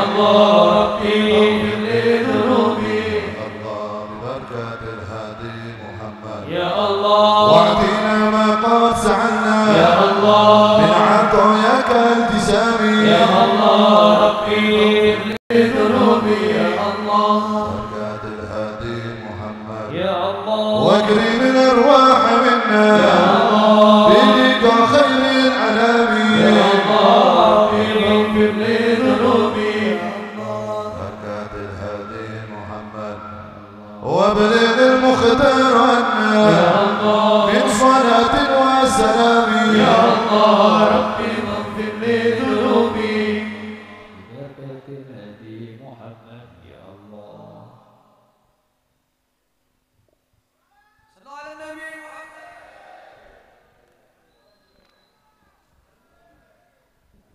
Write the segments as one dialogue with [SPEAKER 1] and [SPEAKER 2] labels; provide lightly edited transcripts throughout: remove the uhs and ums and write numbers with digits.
[SPEAKER 1] الله ربي اغفر لي ذنوبي
[SPEAKER 2] الله ببركة الهادي محمد
[SPEAKER 1] يا الله
[SPEAKER 2] واعطينا ما قد سعنا
[SPEAKER 1] يا الله
[SPEAKER 2] من عطاياك التسامي
[SPEAKER 1] يا الله ربي اغفر لي ذنوبي يا الله
[SPEAKER 2] بركة الهادي محمد
[SPEAKER 1] يا الله
[SPEAKER 2] واكرم الأرواح منا
[SPEAKER 1] يا الله
[SPEAKER 2] بلقاء خير الأنام
[SPEAKER 1] يا الله ربي اغفر لي ذنوبي يا الله
[SPEAKER 2] بركة الهادي محمد وابلغ المختار عنا
[SPEAKER 1] يا الله
[SPEAKER 2] من صلاة وسلام
[SPEAKER 1] يا الله ربي اغفر لي ذنوبي ببركة الهادي محمد يا الله صلوا على النبي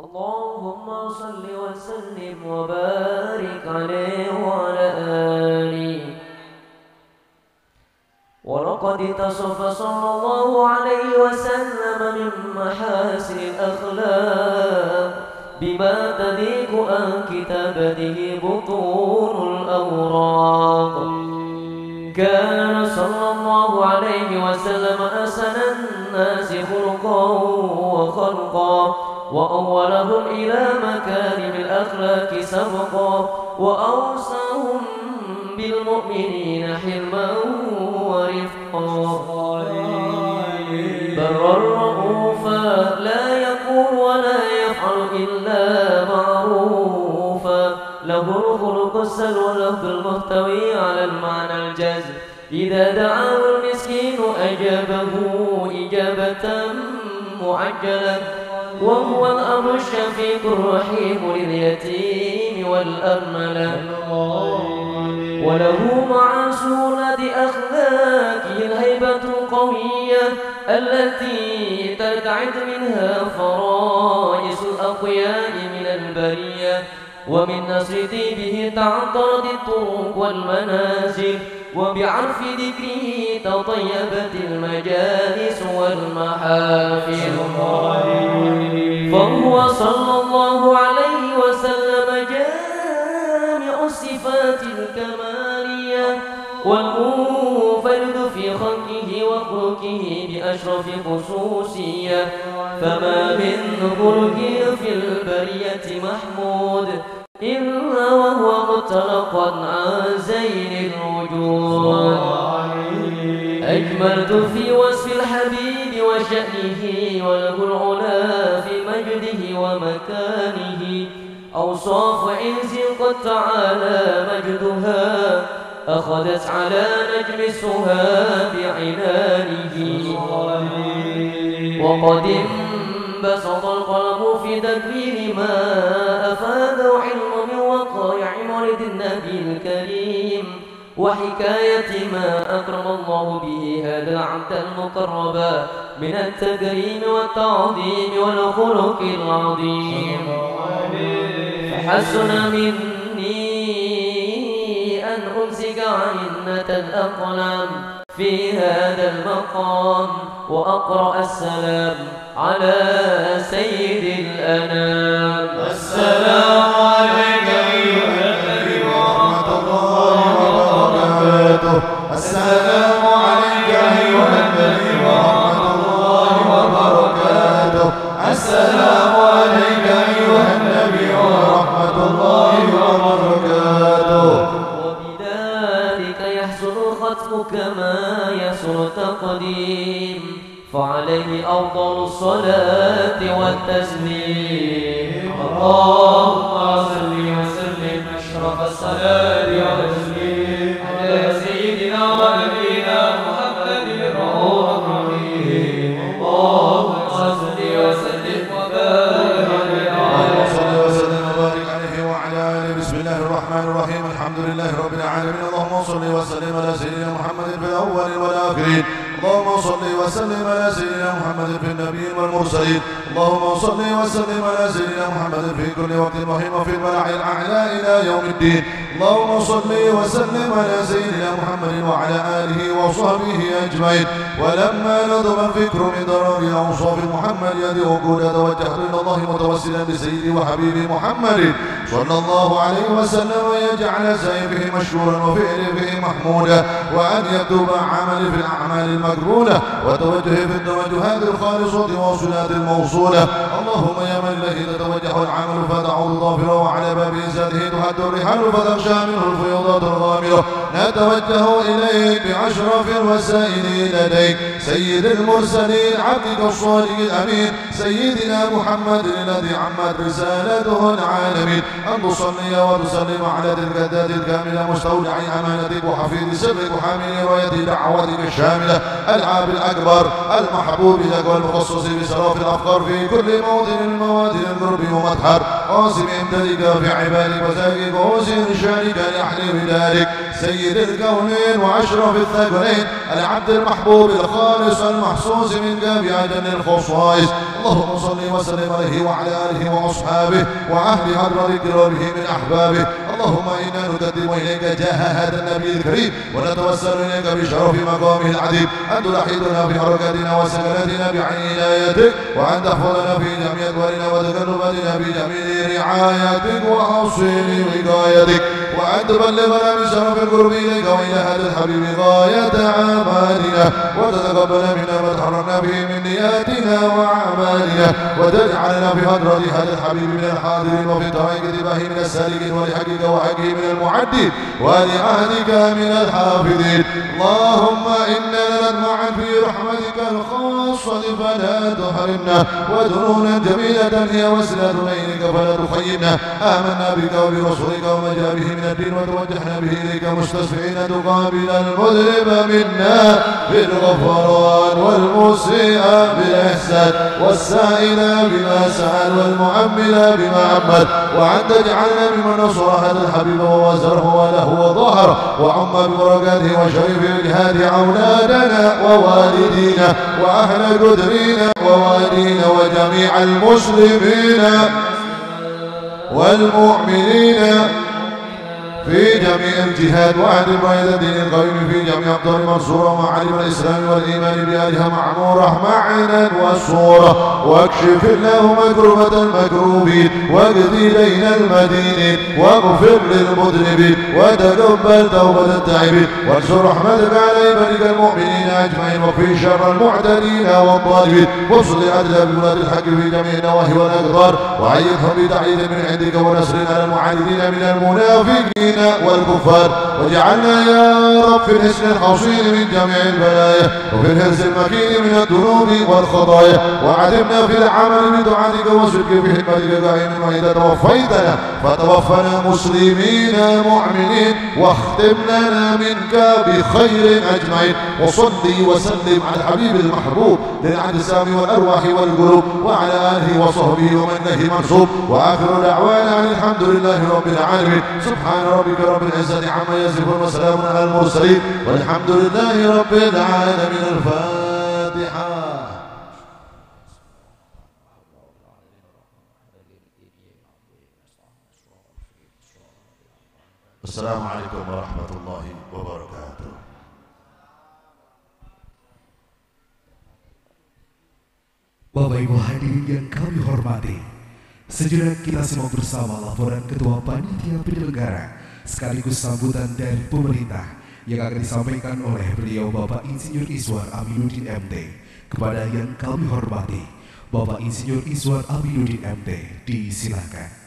[SPEAKER 3] اللهم صل وسلم وبارك عليه وعلى آله. ولقد اتصف صلى الله عليه وسلم من محاسن الأخلاق بما تليق عن كتابته بطون الأوراق. كان صلى الله عليه وسلم أحسن الناس خلقا وخلقا وأولهم إلى مكارم الأخلاق سبقا وأوصاهم بالمؤمنين حلما ورفقا. برا رؤوفا لا يقول ولا يفعل إلا معروفا. له الخلق السلوى له المحتوي على المعنى الجازم. إذا دعاه المسكين أجابه إجابة معجلة. وهو الأب الشفيق الرحيم لليتيم والأرملة. وله مع سورة أخلاقه الهيبة القوية التي ترتعد منها فرائس الأقوياء من البرية. ومن نصر طيبه تعطرت الطرق والمنازل. وبعرف ذكره تطيبت المجالس والمحافل. فهو صلى الله عليه وسلم جامع الصفات الكمالية والمنفرد في خلقه وخلقه بأشرف خصوصية. فما من خلق في البرية محمود إلا وهو مطلقا عن زين الوجود. أجملت في وصف الحبيب وشأنه وله العلا في مجده ومكانه. أوصاف عز قد تعالى مجدها أخذت على نجم السها بعنانه. وقد انبسط القلم في تدبير ما أفاد علم من وقائع مولد النبي الكريم وحكاية ما أكرم الله به هذا العبد المقرب من التكريم والتعظيم والخلق العظيم. فحسن مني أن أمسك عنة الأقلام في هذا المقام وأقرأ السلام على سيد الأنام.
[SPEAKER 1] السلام عليك أيها النبي ورحمة الله وبركاته.
[SPEAKER 2] السلام عليك أيها النبي ورحمة الله وبركاته.
[SPEAKER 1] السلام عليك أيها النبي ورحمة الله وبركاته.
[SPEAKER 3] وبذلك يحصل الختم كما يحصل التقديم فعليه أفضل الصلاة والتسليم.
[SPEAKER 1] اللهم صل وسلم أشرف الصلاة والتسليم على سيدنا ونبينا محمد الرؤوف الرحيم. اللهم صل وسلم وبارك عليه.
[SPEAKER 2] صل وسلم وبارك عليه وعلى آله. بسم الله الرحمن الرحيم. الحمد لله رب العالمين. اللهم صل وسلم على سيدنا محمد في الأول والآخرين اللهم صل وسلم على سيدنا محمد في النبيين والمرسلين اللهم صل وسلم على سيدنا محمد في كل وقت مهم وفي الملأ الأعلى إلى يوم الدين اللهم صل وسلم على سيدنا محمد وعلى آله وصحبه أجمعين ولما نضب الفكر من ضرر أوصاف محمد يدي وقود توجهت إلى الله متوسلا بسيدي وحبيبي محمد صلى الله عليه وسلم ويجعل سيفه مشكورا وفعله محمودا وأن يكتب عملي في الأعمال المقبولة وتوجهي في التوجهات الخالصة والصلات الموصولة اللهم يا من إليه تتوجه العمل فتعود ظافرا وعلى باب ذاته تهد الرحال فتخشى منه الفيضات الغامرة نتوجه إليك بأشرف الوسائل لديك سيد المرسلين عبدك الصادق الأمين سيدنا محمد الذي عمت رسالته العالمين أن تصلي وتسلم على تلك الذات الكاملة مستودع أمانتك وحفيظ سرك وحامل راية دعوتك الشاملة العاب الأكبر المحبوب لك والمخصص بسراف الأفكار في كل موطن من موادن القرب ومطهر قاسم امتدك في عبادك وساقك ووسن شانك لأحلي بذلك سيد الكونين وأشرف الثقلين العبد المحبوب الخالص المحسوس منك بأجل الخصائص اللهم صل وسلم عليه وعلى آله وأصحابه وأهل حضرتك وبه من أحبابه اللهم إنا نقدم إليك جاه هذا النبي الكريم ونتوسل إليك بشرف مقامه العظيم أن تلاحظنا في حركاتنا وسكناتنا بعين عنايتك وأن تحفظنا في جميع أدوارنا وتقرباتنا بجميل رعايتك وحصين وقايتك وأن تبلغنا بشرف القرب إليك وإلى هذا الحبيب غاية أعمالنا وتتقبل منا ما تحررنا به من نياتنا وأعمالنا وتجعلنا في حضرة هذا الحبيب من الحاضرين وفي طريق اتباعه من السالكين ولحقك وحقه من المعدين ولعهدك من الحافظين اللهم إنا نطمع في رحمتك الخاصة فلا تحرمنا ودرونا جميلة هي وسيلة إليك فلا تخيبنا آمنا بك وبرسولك وما جاء به من الدين وتوجهنا به إليك مستشفعين تقابل المذنب منا بالغفران والمسيء بالإحسان والسائل بما سأل والمؤمل بما عمل وأن تجعلنا ممن نصر هذا الحبيب ووزره وله وظهر وعم ببركاته وشريف وجهاته أولادنا ووالدينا وأهل قدرينا ووالدينا وجميع المسلمين والمؤمنين في جميع الجهات وأهل راية الدين القويم في جميع الدار منصورة ومعالم الإسلام والإيمان بآلها معمورة معنا والصورة واكشف اللهم كربة المكروبين واقضي دين المدينين واغفر للمذنبين وتقبل توبة التائبين وانصر رحمتك على عبادك المؤمنين أجمعين وفي شر المعتدين والظالمين وصل عدل بولاة الحق في جميع النواهي والأقدار وأيدهم بتعيد من عندك ونصر على المعاندين من المنافقين والكفار واجعلنا يا رب في الحسن الحصين من جميع البلايا وفي الحرز المكين من الذنوب والخطايا وعدمنا في العمل بدعاتك وصدق في حكمتك قائما وإذا توفيتنا فتوفنا مسلمين مؤمنين واختم لنا منك بخير أجمعين وصلي وسلم على الحبيب المحبوب للأجسام والأرواح والقلوب وعلى آله وصحبه ومن له منصوب وآخر دعوانا عن الحمد لله رب العالمين سبحان ربك رب العزة عما يصفون وسلام على المرسلين والحمد لله رب العالمين. الفاتحة. السلام عليكم ورحمة الله وبركاته.
[SPEAKER 4] Bapak Ibu hadirin yang kami hormati, sejenak kita simak bersama laporan Ketua Panitia Penyelenggara sekaligus sambutan dari pemerintah yang akan disampaikan oleh beliau Bapak Insinyur Iswar Aminuddin MT. Kepada yang kami hormati, Bapak Insinyur Iswar Aminuddin MT, disilakan.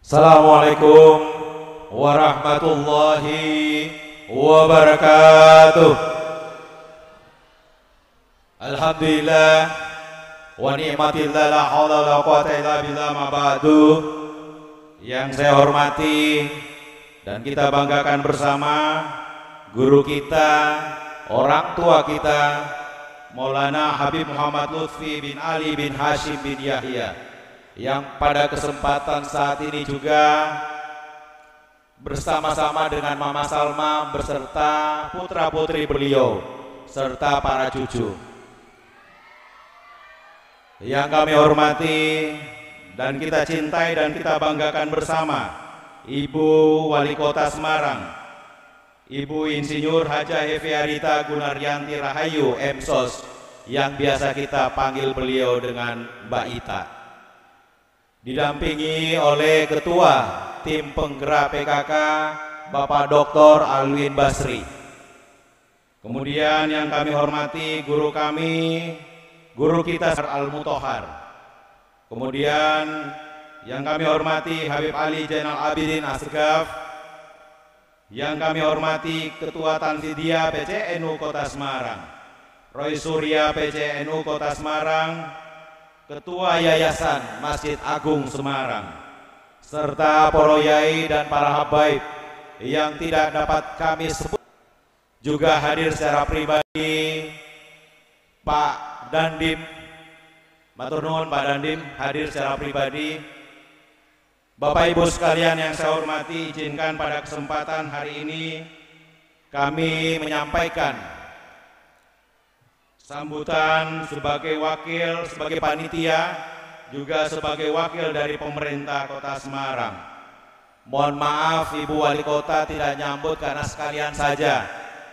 [SPEAKER 1] Assalamualaikum warahmatullahi wabarakatuh. Alhamdulillah wa ni'matillah la haula wa la quwata illa billah ma ba'du. Yang saya hormati
[SPEAKER 5] dan kita banggakan bersama guru kita, orang tua kita, Maulana Habib Muhammad Lutfi bin Ali bin Hashim bin Yahya, yang pada kesempatan saat ini juga bersama-sama dengan Mama Salma beserta putra-putri beliau serta para cucu yang kami hormati dan kita cintai dan kita banggakan bersama Ibu Wali Kota Semarang, Ibu Insinyur Hajah Hefiarita Gunaryanti Rahayu Emsos, yang biasa kita panggil beliau dengan Mbak Ita, didampingi oleh Ketua Tim Penggerak PKK Bapak Dr. Alwin Basri. Kemudian yang kami hormati guru kami, guru kita Al-Mutohar. Kemudian yang kami hormati Habib Ali Zainal Abidin Asgaf. Yang kami hormati Ketua Tanfidia PCNU Kota Semarang, Roy Surya PCNU Kota Semarang, Ketua Yayasan Masjid Agung Semarang, serta para yai dan para habaib yang tidak dapat kami sebut. Juga hadir secara pribadi Pak Dandim, matur nuwun Pak Dandim hadir secara pribadi. Bapak Ibu sekalian yang saya hormati, izinkan pada kesempatan hari ini kami menyampaikan sambutan sebagai wakil, sebagai panitia, juga sebagai wakil dari pemerintah Kota Semarang. Mohon maaf Ibu Wali Kota tidak nyambut karena sekalian saja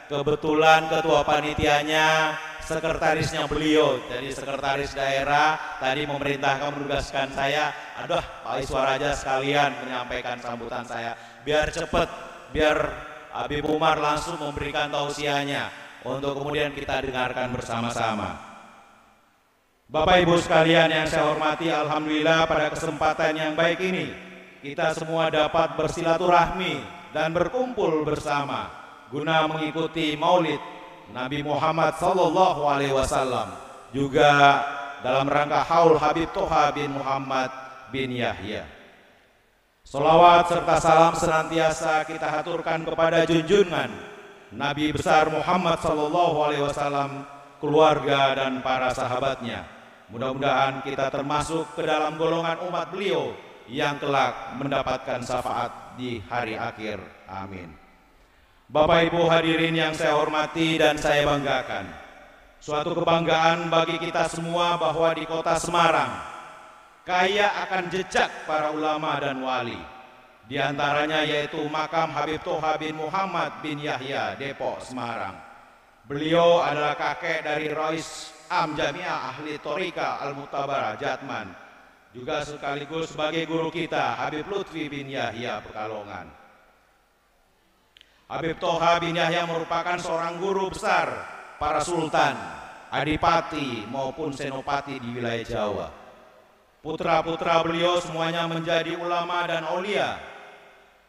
[SPEAKER 5] kebetulan ketua panitianya sekretarisnya beliau, jadi sekretaris daerah tadi memerintahkan menugaskan saya, aduh Pak Iswar aja sekalian menyampaikan sambutan saya, biar cepat, biar Habib Umar langsung memberikan tausiahnya untuk kemudian kita dengarkan bersama-sama. Bapak Ibu sekalian yang saya hormati, alhamdulillah pada kesempatan yang baik ini kita semua dapat bersilaturahmi dan berkumpul bersama guna mengikuti Maulid Nabi Muhammad Sallallahu Alaihi Wasallam, juga dalam rangka haul Habib Toha bin Muhammad bin Yahya. Salawat serta salam senantiasa kita haturkan kepada junjungan Nabi besar Muhammad Sallallahu Alaihi Wasallam, keluarga dan para sahabatnya. Mudah-mudahan kita termasuk ke dalam golongan umat beliau yang kelak mendapatkan syafaat di hari akhir. Amin. Bapak Ibu hadirin yang saya hormati dan saya banggakan, suatu kebanggaan bagi kita semua bahwa di Kota Semarang kaya akan jejak para ulama dan wali. Di antaranya yaitu makam Habib Toha bin Muhammad bin Yahya, Depok, Semarang. Beliau adalah kakek dari Rais Am Jamiah Ahli Thorika Al-Mu'tabarah Jatman, juga sekaligus sebagai guru kita Habib Lutfi bin Yahya Pekalongan. Habib Toha bin Yahya merupakan seorang guru besar para sultan, adipati maupun senopati di wilayah Jawa. Putra-putra beliau semuanya menjadi ulama dan aulia.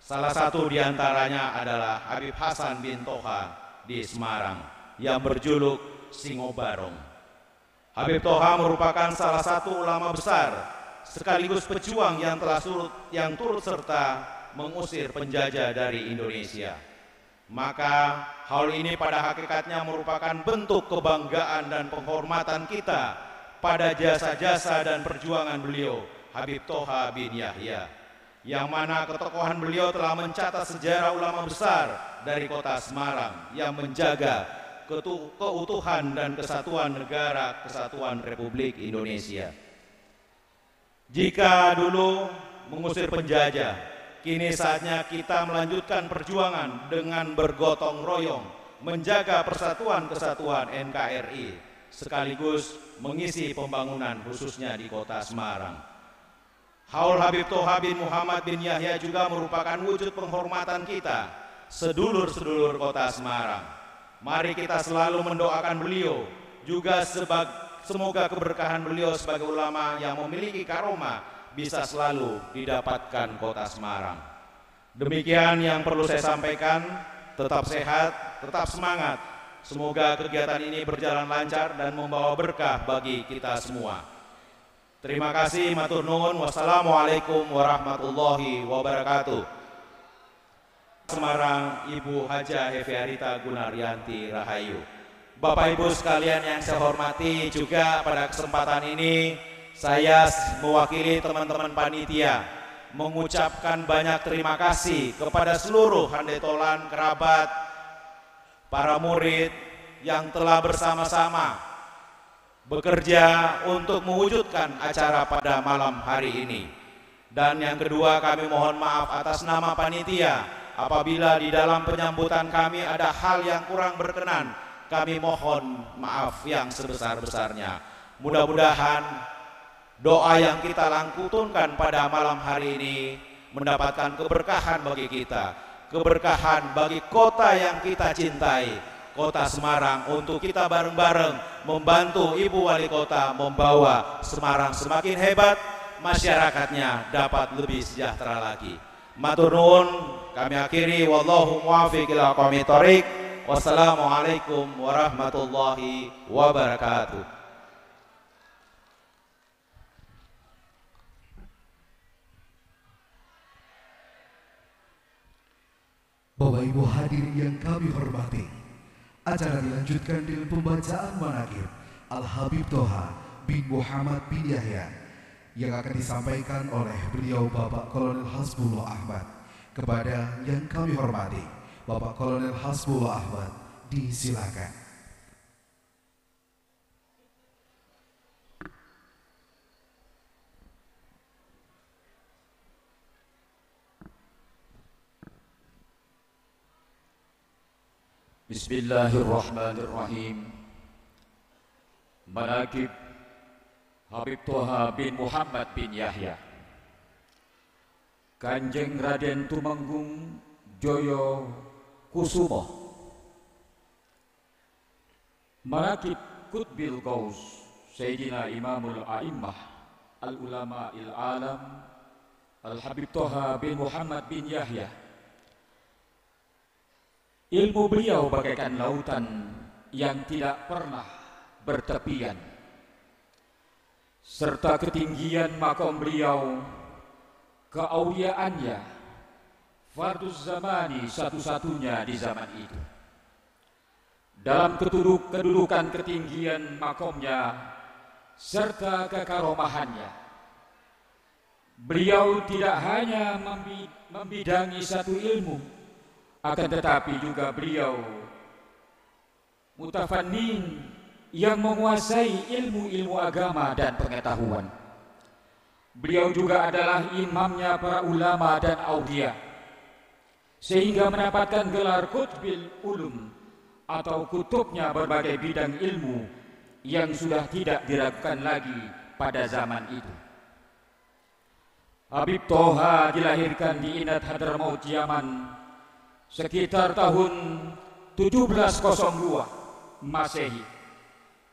[SPEAKER 5] Salah satu diantaranya adalah Habib Hasan bin Toha di Semarang yang berjuluk Singo Barong. Habib Toha merupakan salah satu ulama besar sekaligus pejuang yang turut serta mengusir penjajah dari Indonesia. Maka hal ini pada hakikatnya merupakan bentuk kebanggaan dan penghormatan kita pada jasa-jasa dan perjuangan beliau Habib Toha bin Yahya, yang mana ketokohan beliau telah mencatat sejarah ulama besar dari Kota Semarang yang menjaga keutuhan dan kesatuan negara kesatuan Republik Indonesia. Jika dulu mengusir penjajah, kini saatnya kita melanjutkan perjuangan dengan bergotong royong, menjaga persatuan kesatuan NKRI, sekaligus mengisi pembangunan khususnya di Kota Semarang. Haul Habib Toha bin Muhammad bin Yahya juga merupakan wujud penghormatan kita, sedulur-sedulur Kota Semarang. Mari kita selalu mendoakan beliau, juga semoga keberkahan beliau sebagai ulama yang memiliki karomah bisa selalu didapatkan Kota Semarang. Demikian yang perlu saya sampaikan. Tetap sehat, tetap semangat. Semoga kegiatan ini berjalan lancar dan membawa berkah bagi kita semua. Terima kasih, matur nuwun. Wassalamualaikum warahmatullahi wabarakatuh. Semarang, Ibu Haja Heviarita Gunaryanti Rahayu. Bapak Ibu sekalian yang saya hormati, juga pada kesempatan ini saya mewakili teman-teman panitia mengucapkan banyak terima kasih kepada seluruh handetolan, kerabat, para murid yang telah bersama-sama bekerja untuk mewujudkan acara pada malam hari ini. Dan yang kedua, kami mohon maaf atas nama panitia apabila di dalam penyambutan kami ada hal yang kurang berkenan. Kami mohon maaf yang sebesar-besarnya. Mudah-mudahan doa yang kita lantunkan pada malam hari ini mendapatkan keberkahan bagi kita, keberkahan bagi kota yang kita cintai, Kota Semarang, untuk kita bareng-bareng membantu Ibu Wali Kota membawa Semarang semakin hebat, masyarakatnya dapat lebih sejahtera lagi. Matur nuwun, kami akhiri, wallahu muwaffiq ila aqwamit thoriq. Wassalamualaikum warahmatullahi wabarakatuh.
[SPEAKER 4] Bapak Ibu hadirin yang kami hormati, acara dilanjutkan dengan pembacaan manaqib Al-Habib Thoha bin Muhammad bin Yahya yang akan disampaikan oleh beliau Bapak Kolonel Hasbullah Ahmad. Kepada yang kami hormati, Bapak Kolonel Hasbullah Ahmad, disilakan.
[SPEAKER 1] Bismillahirrahmanirrahim. Manaqib Habib Thoha bin Muhammad bin Yahya. Kanjeng Raden Tumenggung Joyo Kusumo. Manaqib Qutbil Ghaus Sayyidina Imamul A'immah Al-Ulama Il-Alam Al-Habib Thoha bin Muhammad bin Yahya. Ilmu beliau bagaikan lautan yang tidak pernah bertepian, serta ketinggian makom beliau, keauliaannya, farduz zamani satu-satunya di zaman itu. Dalam kedudukan ketinggian makomnya serta kekaromahannya, beliau tidak hanya membidangi satu ilmu, akan tetapi juga beliau mutafannin yang menguasai ilmu-ilmu agama dan pengetahuan. Beliau juga adalah imamnya para ulama dan aulia, sehingga mendapatkan gelar Qutbil Ulum atau kutubnya berbagai bidang ilmu yang sudah tidak diragukan lagi pada zaman itu. Habib Thoha dilahirkan di Inat Hadramaut, Yaman sekitar tahun 1702 Masehi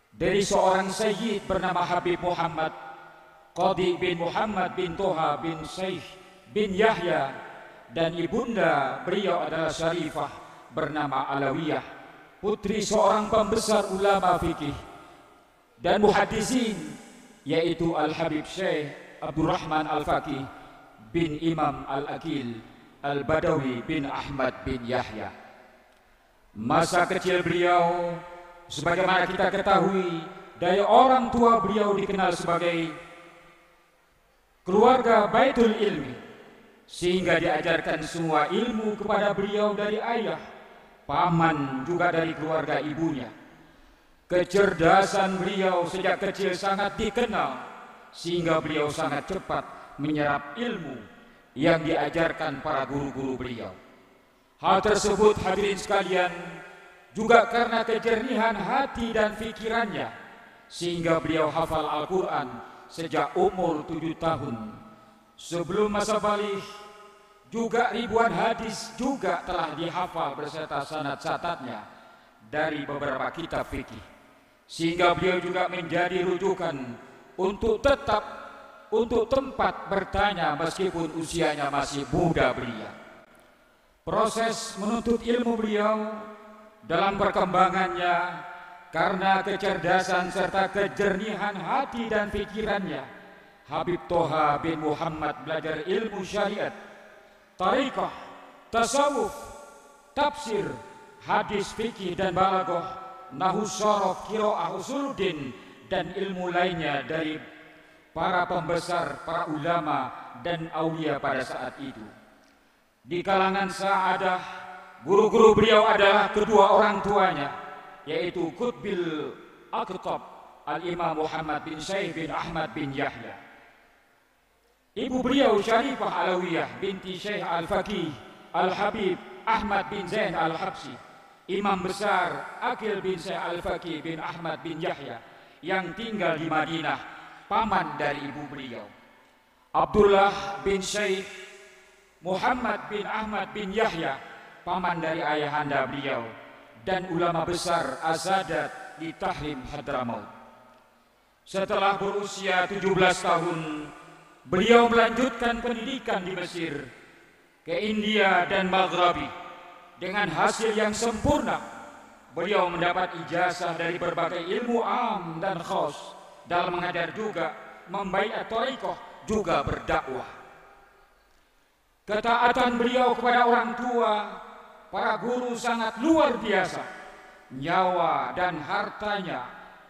[SPEAKER 1] dari seorang sayyid bernama Habib Muhammad Qadi bin Muhammad bin Thoha bin Syekh bin Yahya, dan ibunda beliau adalah Syarifah bernama Alawiyah, putri seorang pembesar ulama fikih dan muhaddisin, yaitu Al-Habib Syekh Abdurrahman Al-Faqih bin Imam Al-Akil Al-Badawi bin Ahmad bin Yahya. Masa kecil beliau, sebagaimana kita ketahui, dari orang tua beliau dikenal sebagai keluarga Baitul Ilmi, sehingga diajarkan semua ilmu kepada beliau dari ayah, paman, juga dari keluarga ibunya. Kecerdasan beliau sejak kecil sangat dikenal, sehingga beliau sangat cepat menyerap ilmu yang diajarkan para guru-guru beliau. Hal tersebut, hadirin sekalian, juga karena kejernihan hati dan pikirannya, sehingga beliau hafal Al-Quran sejak umur 7 tahun. Sebelum masa baligh, juga ribuan hadis juga telah dihafal beserta sanad-sanadnya dari beberapa kitab fikih, sehingga beliau juga menjadi rujukan untuk tempat bertanya meskipun usianya masih muda belia. Proses menuntut ilmu beliau dalam perkembangannya, karena kecerdasan serta kejernihan hati dan pikirannya, Habib Thoha bin Muhammad belajar ilmu syariat, tariqah, tasawuf, tafsir, hadis, fikih dan balaghah, nahwu syaraf, qiraah, usuluddin dan ilmu lainnya dari para pembesar, para ulama dan aulia pada saat itu. Di kalangan sa'adah, guru-guru beliau adalah kedua orang tuanya, yaitu Qutbil Aqtab Al-Imam Muhammad bin Syekh bin Ahmad bin Yahya. Ibu beliau Syarifah Alawiyah binti Syekh Al-Faqih Al-Habib Ahmad bin Zain Al-Habsyi, imam besar Aqil bin Syekh Al-Faqih bin Ahmad bin Yahya yang tinggal di Madinah, paman dari ibu beliau. Abdullah bin Syekh Muhammad bin Ahmad bin Yahya, paman dari ayahanda beliau, dan ulama besar Az-Sadat di Tahrim Hadramaut. Setelah berusia 17 tahun, beliau melanjutkan pendidikan di Mesir, ke India dan Maghribi. Dengan hasil yang sempurna, beliau mendapat ijazah dari berbagai ilmu am dan khas dalam mengajar juga, membaiat thariqah, juga berdakwah. Ketaatan beliau kepada orang tua, para guru sangat luar biasa. Nyawa dan hartanya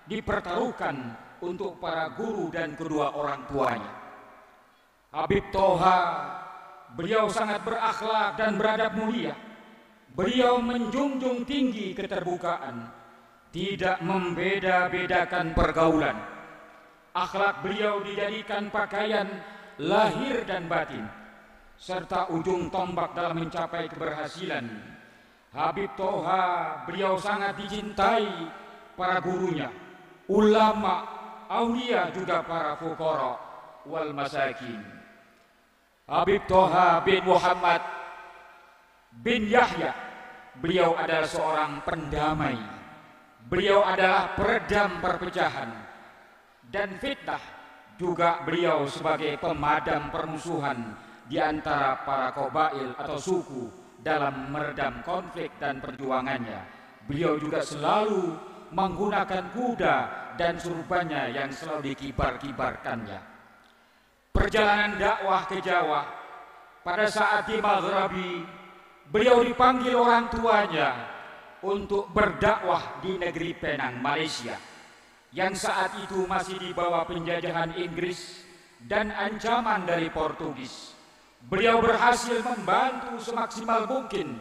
[SPEAKER 1] dipertaruhkan untuk para guru dan kedua orang tuanya. Habib Toha, beliau sangat berakhlak dan beradab mulia. Beliau menjunjung tinggi keterbukaan, tidak membeda-bedakan pergaulan. Akhlak beliau dijadikan pakaian lahir dan batin, serta ujung tombak dalam mencapai keberhasilan. Habib Toha, beliau sangat dicintai para gurunya, ulama, aulia, juga para fuqara wal masakin. Habib Toha bin Muhammad bin Yahya, beliau adalah seorang pendamai. Beliau adalah peredam perpecahan dan fitnah. Juga beliau sebagai pemadam permusuhan di antara para qabail atau suku dalam meredam konflik dan perjuangannya. Beliau juga selalu menggunakan kuda dan surbannya yang selalu dikibar-kibarkannya. Perjalanan dakwah ke Jawa, pada saat di Maghribi, beliau dipanggil orang tuanya untuk berdakwah di negeri Penang, Malaysia, yang saat itu masih di bawah penjajahan Inggris dan ancaman dari Portugis. Beliau berhasil membantu semaksimal mungkin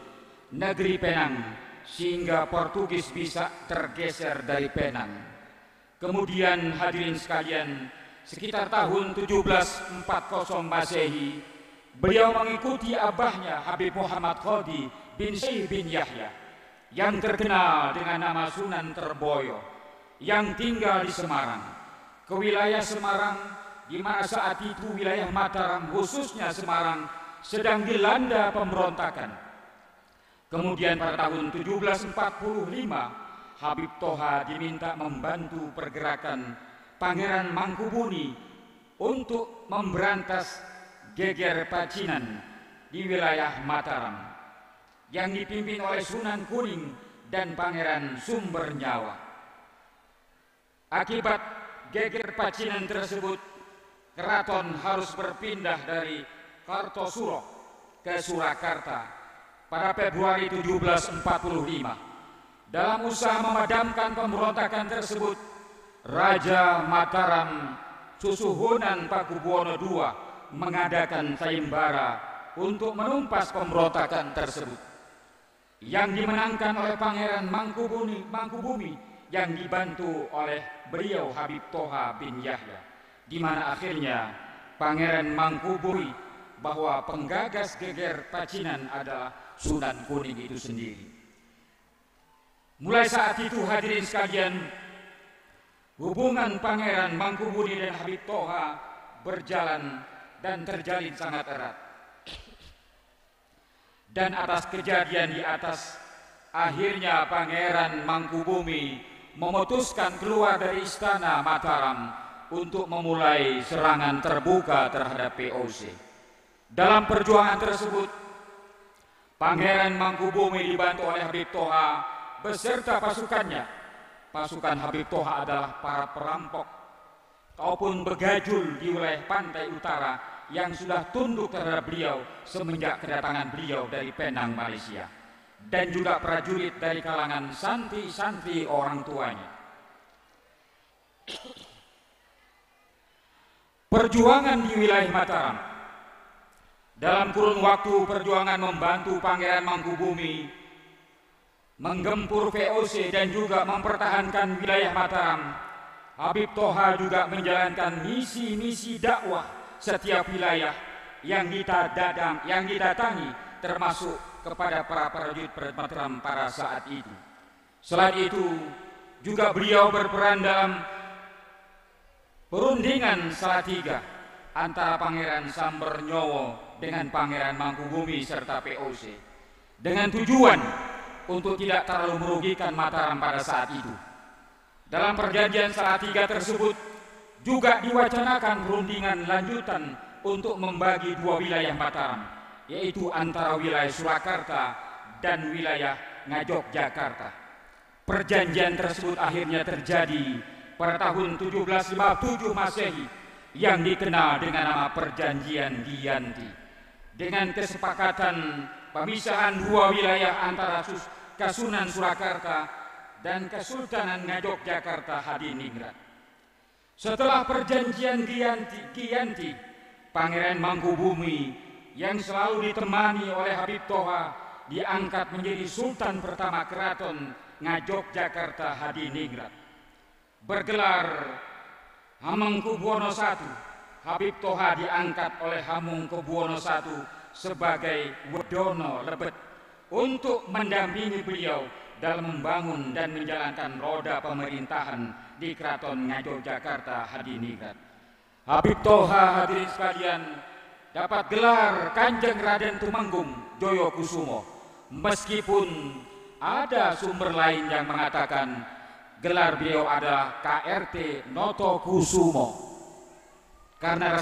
[SPEAKER 1] negeri Penang sehingga Portugis bisa tergeser dari Penang. Kemudian hadirin sekalian, sekitar tahun 1740 Masehi, beliau mengikuti abahnya Habib Muhammad Khodi bin Syekh bin Yahya yang terkenal dengan nama Sunan Terboyo, yang tinggal di Semarang, ke wilayah Semarang, di mana saat itu wilayah Mataram, khususnya Semarang, sedang dilanda pemberontakan. Kemudian pada tahun 1745, Habib Toha diminta membantu pergerakan Pangeran Mangkubumi untuk memberantas geger Pacinan di wilayah Mataram yang dipimpin oleh Sunan Kuning dan Pangeran Sumbernyawa. Akibat geger Pacinan tersebut, keraton harus berpindah dari Kartosuro ke Surakarta pada Februari 1745. Dalam usaha memadamkan pemberontakan tersebut, Raja Mataram Susuhunan Pakubuwono II mengadakan sayembara untuk menumpas pemberontakan tersebut, yang dimenangkan oleh Pangeran Mangkubumi yang dibantu oleh beliau Habib Toha bin Yahya, di mana akhirnya Pangeran Mangkubumi bahwa penggagas geger Pacinan adalah Sunan Kuning itu sendiri. Mulai saat itu hadirin sekalian, hubungan Pangeran Mangkubumi dan Habib Toha berjalan dan terjalin sangat erat. Dan atas kejadian di atas, akhirnya Pangeran Mangkubumi memutuskan keluar dari istana Mataram untuk memulai serangan terbuka terhadap VOC. Dalam perjuangan tersebut, Pangeran Mangkubumi dibantu oleh Habib Toha beserta pasukannya. Pasukan Habib Toha adalah para perampok ataupun begajul di wilayah pantai utara yang sudah tunduk terhadap beliau semenjak kedatangan beliau dari Penang, Malaysia. dan juga prajurit dari kalangan santri-santri orang tuanya. Perjuangan di wilayah Mataram. Dalam kurun waktu perjuangan membantu Pangeran Mangkubumi menggempur VOC dan juga mempertahankan wilayah Mataram, Habib Toha juga menjalankan misi-misi dakwah setiap wilayah yang didatangi, termasuk kepada para prajurit Mataram pada saat itu. Selain itu, juga beliau berperan dalam perundingan Salatiga antara Pangeran Sambernyowo dengan Pangeran Mangkubumi serta POC, dengan tujuan untuk tidak terlalu merugikan Mataram pada saat itu. Dalam perjanjian Salatiga tersebut juga diwacanakan perundingan lanjutan untuk membagi dua wilayah Mataram, yaitu antara wilayah Surakarta dan wilayah Ngayogyakarta. Perjanjian tersebut akhirnya terjadi pada tahun 1757 Masehi yang dikenal dengan nama Perjanjian Giyanti, dengan kesepakatan pemisahan dua wilayah antara Kasunan Surakarta dan Kesultanan Ngayogyakarta Hadiningrat. Setelah Perjanjian Giyanti, Pangeran Mangkubumi yang selalu ditemani oleh Habib Toha diangkat menjadi Sultan pertama Keraton Ngayogyakarta Hadiningrat. Bergelar Hamengkubuwono I, Habib Toha diangkat oleh Hamengkubuwono I sebagai Wedono Lebet untuk mendampingi beliau dalam membangun dan menjalankan roda pemerintahan di Keraton Ngayogyakarta Hadiningrat. Habib Toha, hadirin sekalian, dapat gelar Kanjeng Raden Tumenggung Joyokusumo, meskipun ada sumber lain yang mengatakan gelar beliau adalah KRT Notokusumo. Karena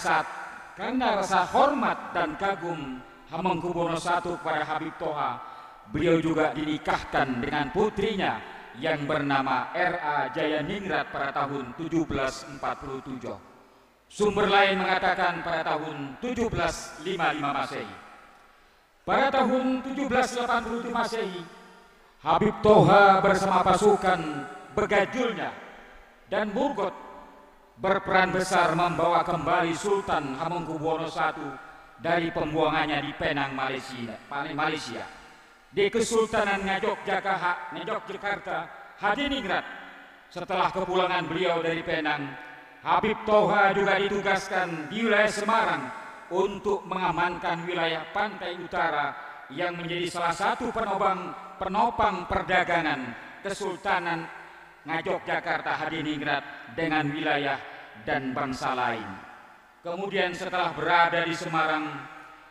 [SPEAKER 1] rasa hormat dan kagum Hamengkubuwono I kepada Habib Toha, beliau juga dinikahkan dengan putrinya yang bernama R.A. Jayaningrat pada tahun 1747. Sumber lain mengatakan pada tahun 1755 Masehi. Pada tahun 1787 Masehi, Habib Toha bersama pasukan begajulnya dan Murgot berperan besar membawa kembali Sultan Hamengkubuwono I dari pembuangannya di Penang, Malaysia, di Kesultanan Ngayogyakarta Hadiningrat. Setelah kepulangan beliau dari Penang, Habib Toha juga ditugaskan di wilayah Semarang untuk mengamankan wilayah pantai utara yang menjadi salah satu penopang perdagangan Kesultanan Ngayogyakarta Hadiningrat dengan wilayah dan bangsa lain. Kemudian setelah berada di Semarang,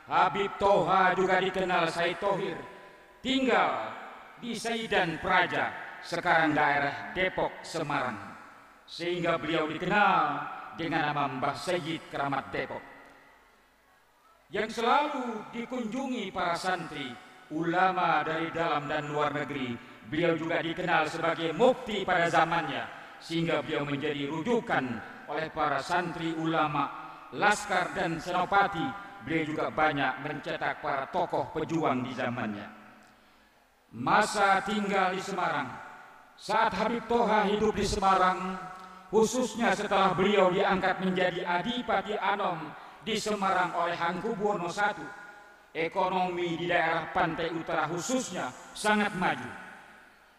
[SPEAKER 1] Habib Toha juga dikenal Said Thohir, tinggal di Saidan Praja, sekarang daerah Depok, Semarang, sehingga beliau dikenal dengan nama Mbah Sayyid Keramat Depok, yang selalu dikunjungi para santri, ulama dari dalam dan luar negeri. Beliau juga dikenal sebagai mufti pada zamannya, sehingga beliau menjadi rujukan oleh para santri, ulama, laskar dan senopati. Beliau juga banyak mencetak para tokoh pejuang di zamannya. Masa tinggal di Semarang. Saat Habib Toha hidup di Semarang, khususnya setelah beliau diangkat menjadi Adipati Anom di Semarang oleh Hamengkubuwono I, ekonomi di daerah pantai utara khususnya sangat maju,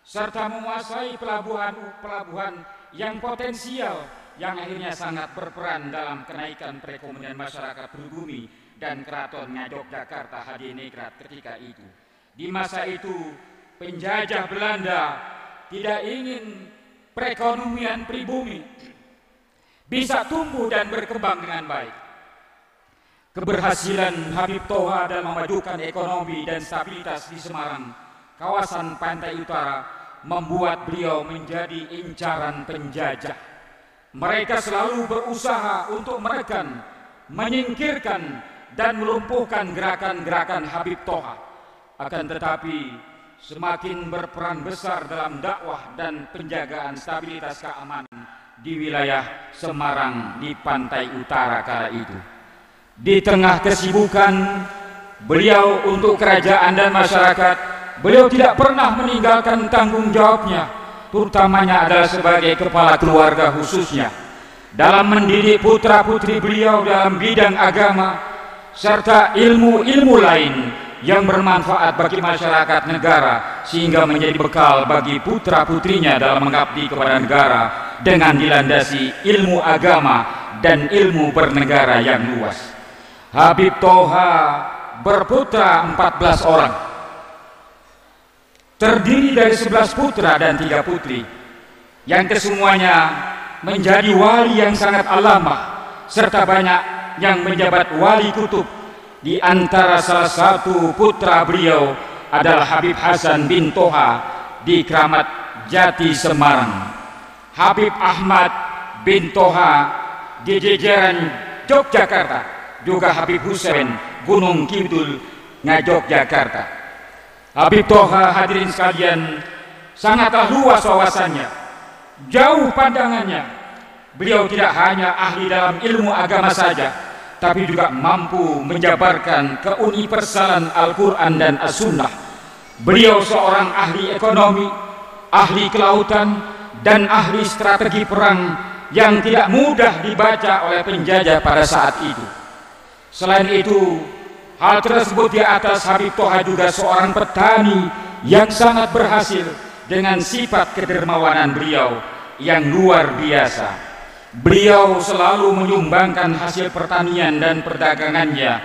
[SPEAKER 1] serta menguasai pelabuhan yang potensial, yang akhirnya sangat berperan dalam kenaikan perekonomian masyarakat pribumi dan Keraton Ngayogyakarta Hadiningrat ketika itu. Di masa itu, penjajah Belanda tidak ingin perekonomian pribumi bisa tumbuh dan berkembang dengan baik. Keberhasilan Habib Toha dalam memajukan ekonomi dan stabilitas di Semarang, kawasan pantai utara, membuat beliau menjadi incaran penjajah. Mereka selalu berusaha untuk menekan, menyingkirkan, dan melumpuhkan gerakan-gerakan Habib Toha. Akan tetapi, semakin berperan besar dalam dakwah dan penjagaan stabilitas keamanan di wilayah Semarang di pantai utara kala itu. Di tengah kesibukan beliau untuk kerajaan dan masyarakat, beliau tidak pernah meninggalkan tanggung jawabnya, terutamanya adalah sebagai kepala keluarga khususnya, dalam mendidik putra-putri beliau dalam bidang agama, serta ilmu-ilmu lain yang bermanfaat bagi masyarakat negara, sehingga menjadi bekal bagi putra-putrinya dalam mengabdi kepada negara dengan dilandasi ilmu agama dan ilmu bernegara yang luas. Habib Toha berputra 14 orang, terdiri dari 11 putra dan 3 putri, yang kesemuanya menjadi wali yang sangat alamah, serta banyak yang menjabat wali kutub. Di antara salah satu putra beliau adalah Habib Hasan bin Toha di Kramat Jati Semarang, Habib Ahmad bin Toha di Jejeran Yogyakarta, juga Habib Husain Gunung Kidul Yogyakarta. Habib Toha, hadirin sekalian, sangatlah luas wawasannya, jauh pandangannya. Beliau tidak hanya ahli dalam ilmu agama saja, tapi juga mampu menjabarkan keuniversalan Al-Quran dan As-Sunnah. Beliau seorang ahli ekonomi, ahli kelautan, dan ahli strategi perang yang tidak mudah dibaca oleh penjajah pada saat itu. Selain itu, hal tersebut di atas, Habib Toha juga seorang petani yang sangat berhasil dengan sifat kedermawanan beliau yang luar biasa. Beliau selalu menyumbangkan hasil pertanian dan perdagangannya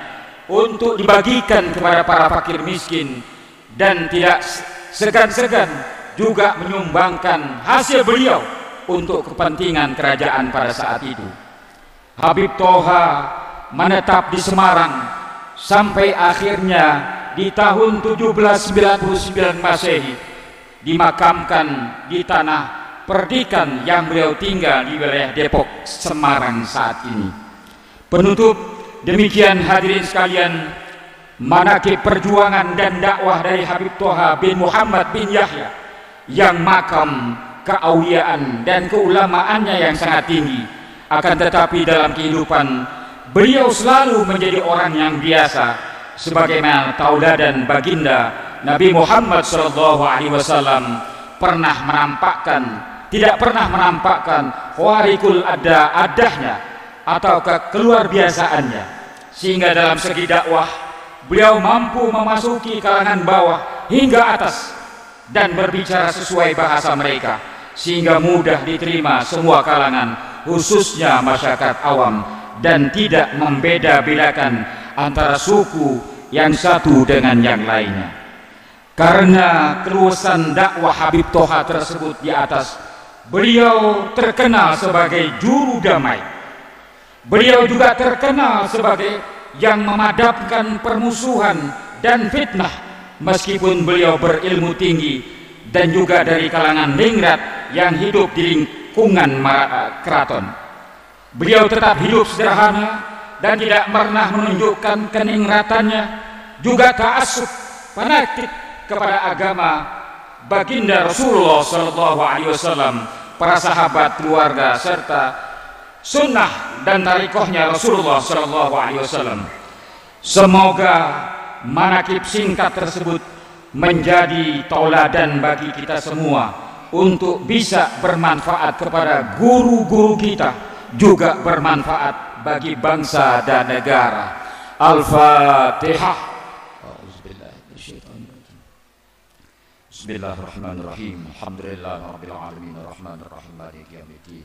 [SPEAKER 1] untuk dibagikan kepada para fakir miskin, dan tidak segan-segan juga menyumbangkan hasil beliau untuk kepentingan kerajaan pada saat itu. Habib Toha menetap di Semarang sampai akhirnya di tahun 1799 Masehi dimakamkan di tanah Perdikan yang beliau tinggal di wilayah Depok, Semarang saat ini. Penutup, demikian hadirin sekalian, manaqib perjuangan dan dakwah dari Habib Toha bin Muhammad bin Yahya yang makam keauliyaan dan keulamaannya yang sangat tinggi. Akan tetapi dalam kehidupan beliau selalu menjadi orang yang biasa, sebagaimana tauladan baginda Nabi Muhammad SAW tidak pernah menampakkan khawarikul adahnya atau keluar biasaannya, sehingga dalam segi dakwah beliau mampu memasuki kalangan bawah hingga atas dan berbicara sesuai bahasa mereka, sehingga mudah diterima semua kalangan, khususnya masyarakat awam, dan tidak membeda-bedakan antara suku yang satu dengan yang lainnya. Karena keluasan dakwah Habib Toha tersebut di atas, beliau terkenal sebagai juru damai. Beliau juga terkenal sebagai yang memadamkan permusuhan dan fitnah, meskipun beliau berilmu tinggi dan juga dari kalangan ningrat yang hidup di lingkungan keraton. Beliau tetap hidup sederhana dan tidak pernah menunjukkan keningratannya, juga ta'assub fanatik kepada agama baginda Rasulullah SAW, para sahabat, keluarga, serta sunnah dan tarikohnya Rasulullah SAW. Semoga manaqib singkat tersebut menjadi tauladan bagi kita semua untuk bisa bermanfaat kepada guru-guru kita, juga bermanfaat bagi bangsa dan negara. Al-Fatihah. Bismillahirrahmanirrahim. Alhamdulillahirabbil alamin arrahmanir rahim maliki yaumiddin.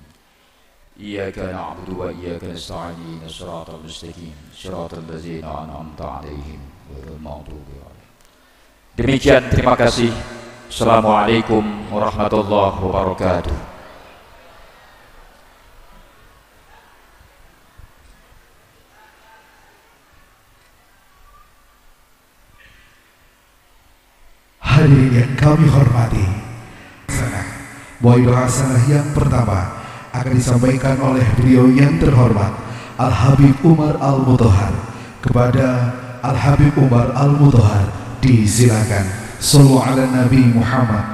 [SPEAKER 1] Iyyaka na'budu wa iyyaka nasta'in. Shiratal mustaqim. Shiratal ladzina an'amta 'alaihim ghairil maghdubi 'alaihim. Demikian, terima kasih. Assalamualaikum warahmatullahi wabarakatuh.
[SPEAKER 4] Hadirin yang kami hormati, Muaidah Hasanah yang pertama akan disampaikan oleh beliau yang terhormat Al-Habib Umar Al-Mutahhar. Kepada Al-Habib Umar Al-Mutahhar disilakan. Shallu ala Nabi Muhammad.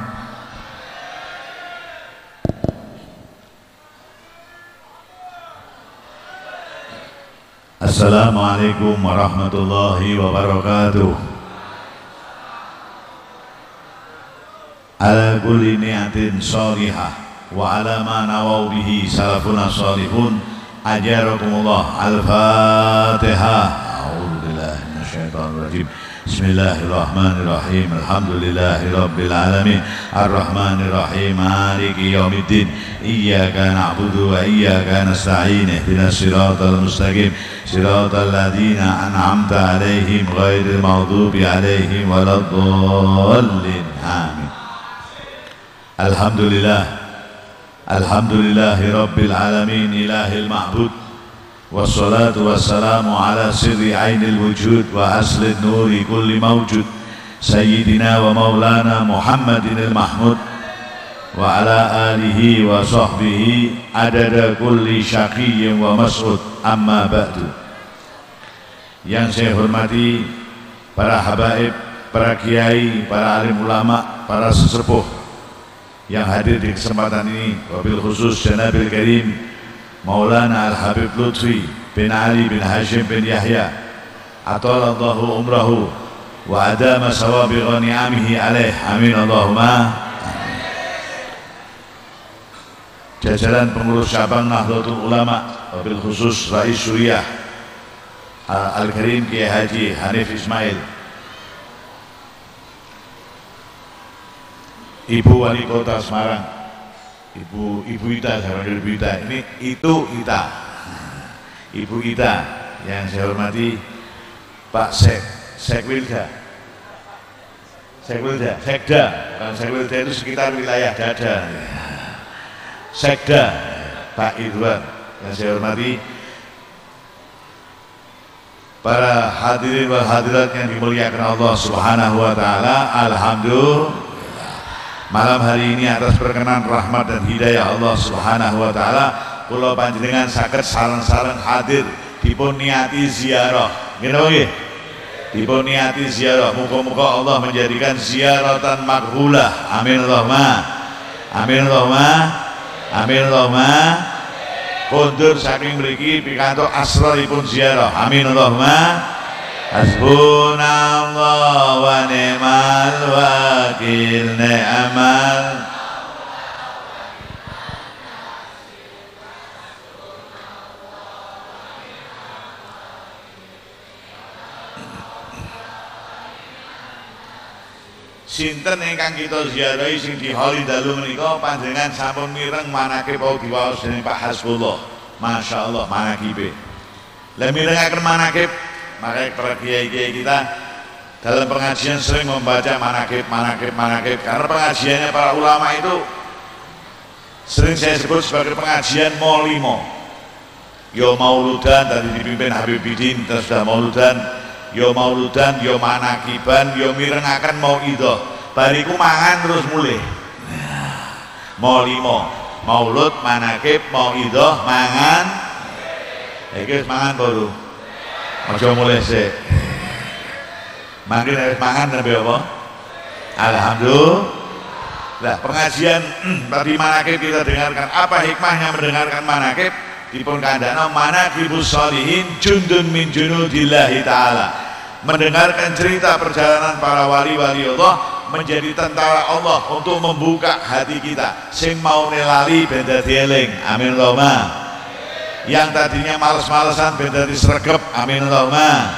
[SPEAKER 6] Assalamualaikum warahmatullahi wabarakatuh. ala kulli ni'atin shalihah wa ala ma nawaw bihi salafuna salihun. Ajarakumullah. Al-Fatihah. A'udzu billahi minasyaitonir rajim. Bismillahirrahmanirrahim. Alhamdulillahi rabbil alamin. Arrahmanir rahim. Maliki yaumiddin. Iyyaka na'budu wa iyyaka nasta'in. Ihdinas siratal mustaqim. Siratal ladzina an'amta 'alaihim ghairil maghdubi 'alaihim waladdallin. Amin. Alhamdulillah. Alhamdulillahi rabbil alamin ilahil ma'bud. Wassalatu wassalamu ala sirri ainil wujud wa aslid nuri kulli mawjud Sayyidina wa maulana Muhammadin al-Mahmud wa ala alihi wa sahbihi adada kulli syaqiyyin wa mas'ud. Amma ba'du. Yang saya hormati para habaib, para kiai, para alim ulama, para sesepuh yang hadir di kesempatan ini, wabil khusus Janabil Karim Maulana Al-Habib Lutfi bin Ali bin Hashim bin Yahya atalallahu umrahu wa adama sawabiqa ni'amihi alaih. Amin Allahumma. Jajaran pengurus cabang Nahdlatul Ulama, wabil khusus Rais Suriah Al-Karim Kiai Haji Hanif Ismail, Ibu Wali Kota Semarang, Ibu Ita, Ibu Ita, ini itu Ita, Ibu Ita yang saya hormati, Pak Sekwilda, bukan Sekwilda itu sekitar wilayah Dada, Sekda, Pak Idwan yang saya hormati, para hadirin wal hadirat yang dimuliakan Allah Subhanahu wa taala. Alhamdulillah. Malam hari ini atas perkenan rahmat dan hidayah Allah Subhanahu wa taala kula panjenengan saged sareng-sareng hadir dipun niati ziarah. Nggih, dipun niati ziarah. Muga-muga Allah menjadikan ziaratan makbulah. Amin Allahumma. Amin Allahumma. Amin Allahumma. Kondur saking mriki pikantuk asraripun ziarah. Amin Allahumma. Hasbunallah wa ni'mal wakil. Ni'mal sinten ingkang kita ziarahi sing diholi dalu menika panjenengan sampun mireng manakib wau diwaos dening Pak Hasbullah. Masyaallah manakibe. Lah mirengaken manakib, maka para kiai-kiai kita dalam pengajian sering membaca manakib karena pengajiannya para ulama itu sering saya sebut sebagai pengajian molimo. Yo mauludan tadi dipimpin Habib Bidin, terus sudah mauludan, yo mauludan, yo manakiban, yo mirengaken mauidhah. Bariku mangan terus mulih. Molimo, maulud, manakib, mauidhah, mangan. Iki wis mangan baru. Aja mulai sik. Mangke nek mangan nembe apa? Alhamdulillah. Pengajian tadi manakib kita dengarkan. Apa hikmahnya mendengarkan manakib? Dipun kandhana manakibus sholihin jundun min junudillahi taala. Mendengarkan cerita perjalanan para wali-wali Allah menjadi tentara Allah untuk membuka hati kita. Sing mau nelali ben dadi eling. Amin Allahumma. Yang tadinya males-malesan ben dadi sregep. Amin Allahumma.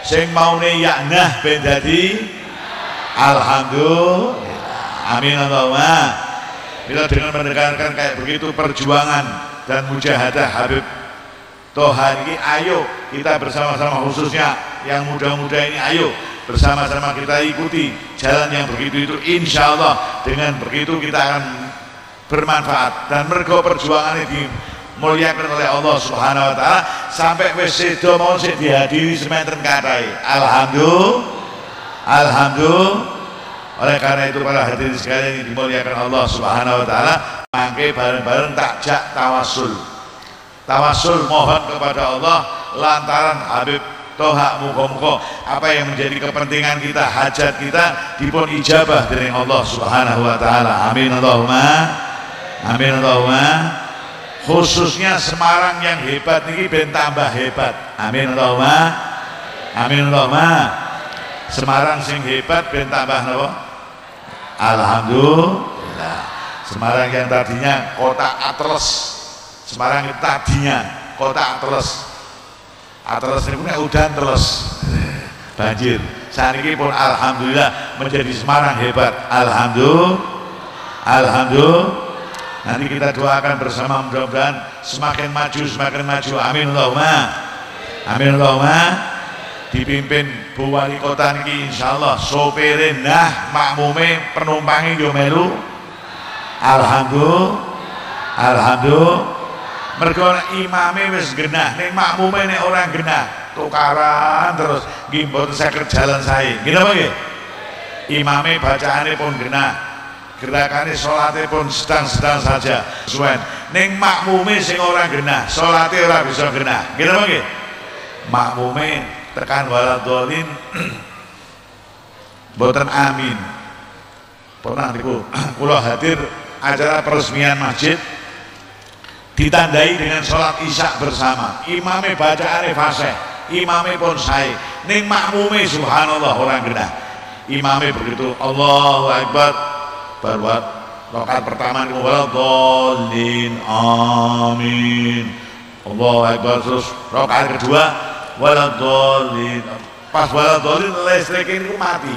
[SPEAKER 6] Sing maune yaknah ben dadi alhamdulillah. Amin Allahumma. Bila dengan mendengarkan kayak begitu perjuangan dan mujahadah Habib Toha ini, ayo kita bersama-sama, khususnya yang muda-muda ini, ayo bersama-sama kita ikuti jalan yang begitu itu. Insya Allah dengan begitu kita akan bermanfaat dan mergo perjuangan ini muliakan oleh Allah Subhanahu wa taala sampai wis sedo mau sik dihadiri sementen kathah. Alhamdulillah. Oleh karena itu para hadirin sekalian yang dimuliakan Allah Subhanahu wa taala, mangke bareng-bareng takjak tawasul. Tawasul mohon kepada Allah lantaran Habib Toha, muga-muga apa yang menjadi kepentingan kita, hajat kita dipun ijabah dari Allah Subhanahu wa taala. Amin Allahumma. Amin Allahumma. Khususnya Semarang yang hebat niki ben tambah hebat. Amin Allahumma. Amin Allahumma. Semarang sing hebat ben tambah napa? Alhamdulillah. Semarang yang tadinya kota Atlas, Semarang itu tadinya kota Atlas. Atlas ini punya udan terus banjir. Saat ini pun alhamdulillah menjadi Semarang hebat. Alhamdulillah. Nanti kita doakan bersama, mudah-mudahan semakin maju. Amin Allahumma. Dipimpin Bu Wali Kota niki insyaallah sopire nah makmume penumpangi yo melu. Alhamdulillah. Mergo imame wis genah, ning makmume nek ora genah, tukaran terus nggih mboten saged jalan sae. Nggih napa nggih? Imame bacaane pun genah, gerakane salate pun sedang-sedang saja. Suwen. Ning makmume sing ora genah, salate ora bisa genah. Nggih napa nggih? Makmume tekan waladolin mboten amin. Pernah niku kula hadir acara peresmian masjid ditandai dengan sholat isya bersama, imame bacaane fasih, imame pun sae, ning makmume subhanallah orang genah. Imame begitu Allahu Akbar baru rakaat pertama niku waladolin amin, Allahu Akbar, terus rakaat kedua waladolin, pas waladolin listriknya niku mati,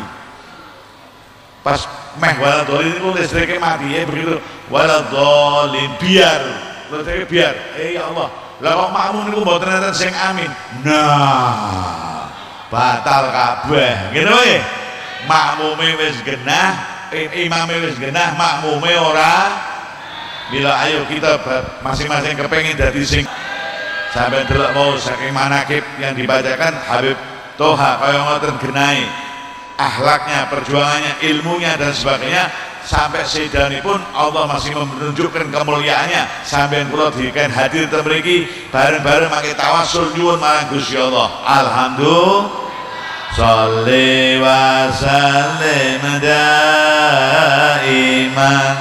[SPEAKER 6] pas meh waladolin niku listriknya mati, ya begitu waladolin biar ya Allah, lah kok makmum niku mboten enten sing amin. Nah, batal kabeh. Ngene wae. Makmume wis genah, imame wis genah, makmume ora. Bila ayo kita masing-masing kepengin dadi sing sampai delok mau saking manakib yang dibacakan Habib Toha kaya ngoten genahe. Akhlaknya, perjuangannya, ilmunya dan sebagainya. Sampai sedanipun Allah masih menunjukkan kemuliaannya sampai kula diken hadir teng mriki bareng-bareng mangke tawasul nyuwun marang Gusti Allah. Alhamdulillah. Sholli wa sallim daiman.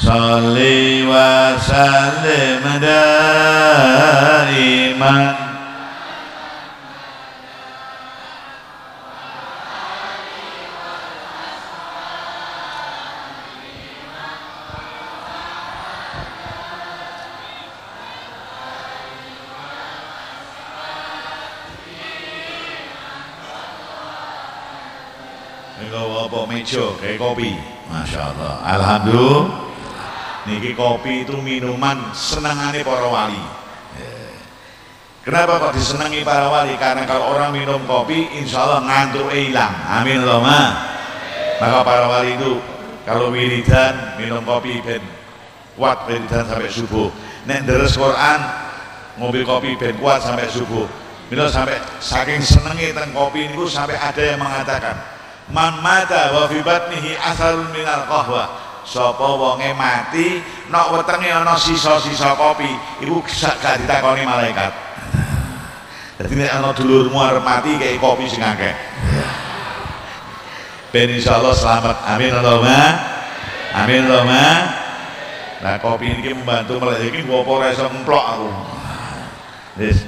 [SPEAKER 6] Sholli wa sallim daiman. Apa meja kayak kopi, masya Allah, alhamdulillah. Niki kopi itu minuman senangane para wali. Kenapa kok disenangi para wali? Karena kalau orang minum kopi, insya Allah ngantuk hilang. Amin Allahumma. Maka para wali itu kalau wiridan minum kopi ben kuat wiridan sampai subuh. Nek deres Quran ngombe kopi ben kuat sampai subuh. Bila sampai saking senengi teng kopi niku sampai ada yang mengatakan man mata wa fi batnihi asarun minal qahwa, sapa wonge mati nek wetenge ana sisa-sisa kopi iku gak ditakoni malaikat. Dadi nek ana dulurmu arep mati kaya kopi sing akeh ben insyaallah selamat. Amin Allahumma. Amin Allahumma. Nah kopi ini membantu melek iki apa ora iso ngemplok aku. Wis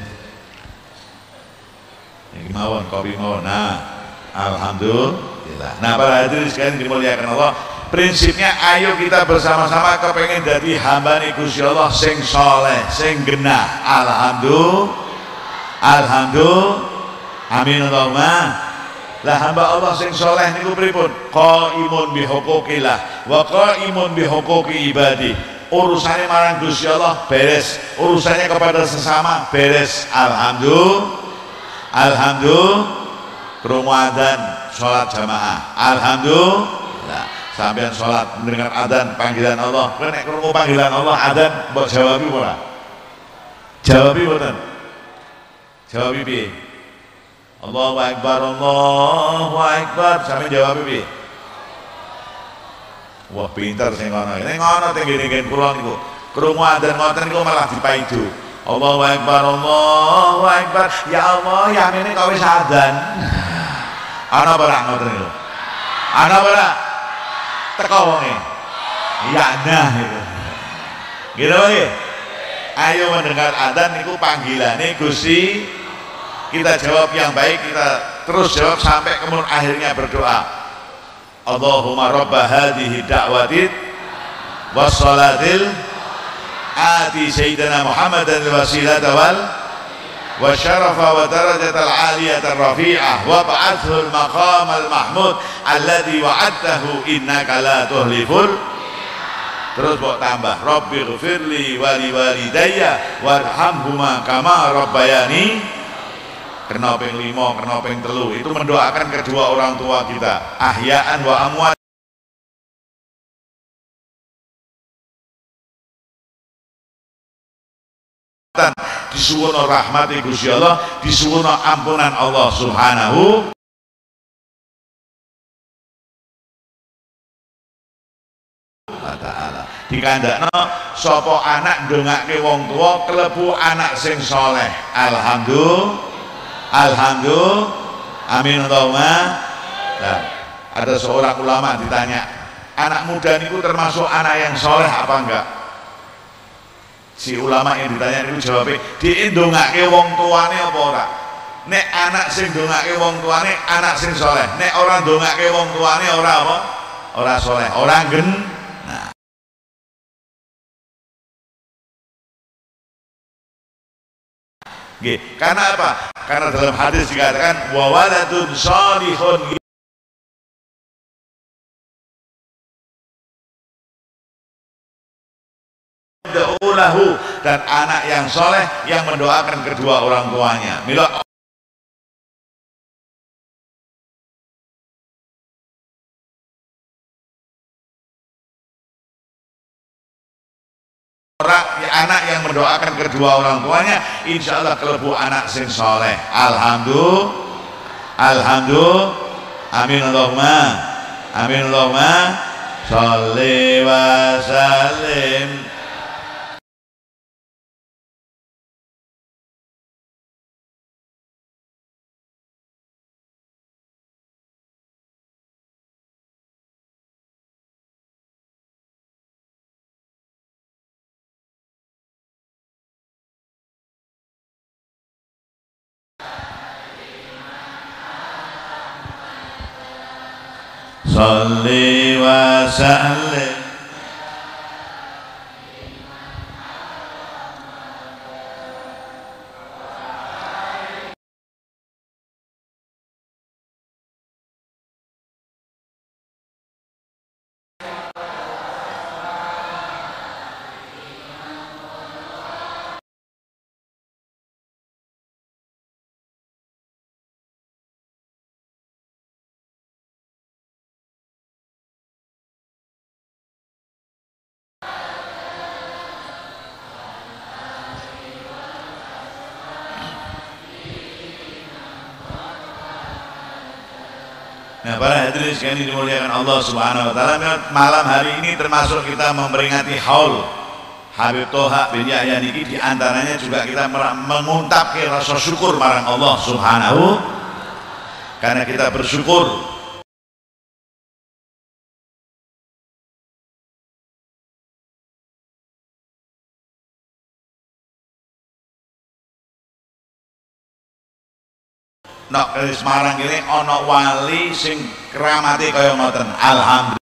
[SPEAKER 6] iki mawon kopi mawon. Nah alhamdulillah. Nah para hadirin sekalian dimuliakan Allah, prinsipnya ayo kita bersama-sama kepengen jadi hamba nih Gusti Allah sing soleh, sing genah. Alhamdulillah. Amin Allahumma. Lah hamba Allah sing soleh niku pripun? Qaimun bi huquqillah wa qaimun bi huquqi ibadi. Urusannya marang Gusti Allah beres, urusannya kepada sesama beres. Alhamdulillah. Krungu adzan sholat jamaah, alhamdulillah. Sampeyan sholat mendengar adzan panggilan Allah, kowe nek krungu panggilan Allah adzan mbok jawabi ora? Jawabi mboten? Jawabi piye? Allahu Akbar, Allahu Akbar, sampeyan jawab piye? Wah pinter sing ngono. Ning ngono teng ngene kula niku. Krungu adzan ngoten niku malah dipaidu. Allahu Akbar, Allahu Akbar. Ya Allah, ya mene kok wis adzan. Ana ora ngoten niku? Ana ora? Teko wonge. Ya nah itu. Gitu nggih. Ayo mendengar adzan niku panggilane Gusti. Kita jawab yang baik, kita terus jawab sampai kemudian akhirnya berdoa. Allahumma rabba hadhihi da'watit wassalatil ati sayyidina Muhammadan wasilata wal wa syarafa wa darajatal aliyata rafi'ah wa ba'athul maqamal mahmud alladhi wa'adtahu innaka la tuhliful. Terus buat tambah Rabbi ghfirli wali walidayya warhamhuma kama rabbayani. Kena ping 5, kena ping 3 itu mendoakan kedua orang tua kita ahya'an wa amwat. Disuwuna rahmati Gusti Allah, disuwuna ampunan Allah Subhanahu wa ta'ala. Dikandakno sapa anak ndongake wong tua klebu anak sing soleh. Alhamdulillah, amin Allahumma. Nah, ada seorang ulama ditanya, anak muda niku termasuk anak yang soleh apa enggak? Si ulama yang ditanya itu jawabnya, diindongake wong tuane apa ora? Nek anak sing ndongake wong tuane anak sing soleh, nek ora ndongake wong tuane ora apa? Ora soleh, ora gen. Nah, karena apa? Karena dalam hadis dikatakan wa waladun shalihun yad'ulahu, dan anak yang soleh yang mendoakan kedua orang tuanya. Mila anak yang mendoakan kedua orang tuanya insya Allah kelebu anak sing soleh. Alhamdulillah, amin Allahumma, amin Allahumma, sholli wa sallim. Sholli wa sallim. Nah, para hadirin sekalian dimuliakan Allah Subhanahu wa taala, malam hari ini termasuk kita memperingati haul Habib Toha bin Yahya niki, di antaranya juga kita menguntapkan rasa syukur marang Allah Subhanahu, karena kita bersyukur nok Semarang ini ono wali sing keramati kaya ngoten. Alhamdulillah.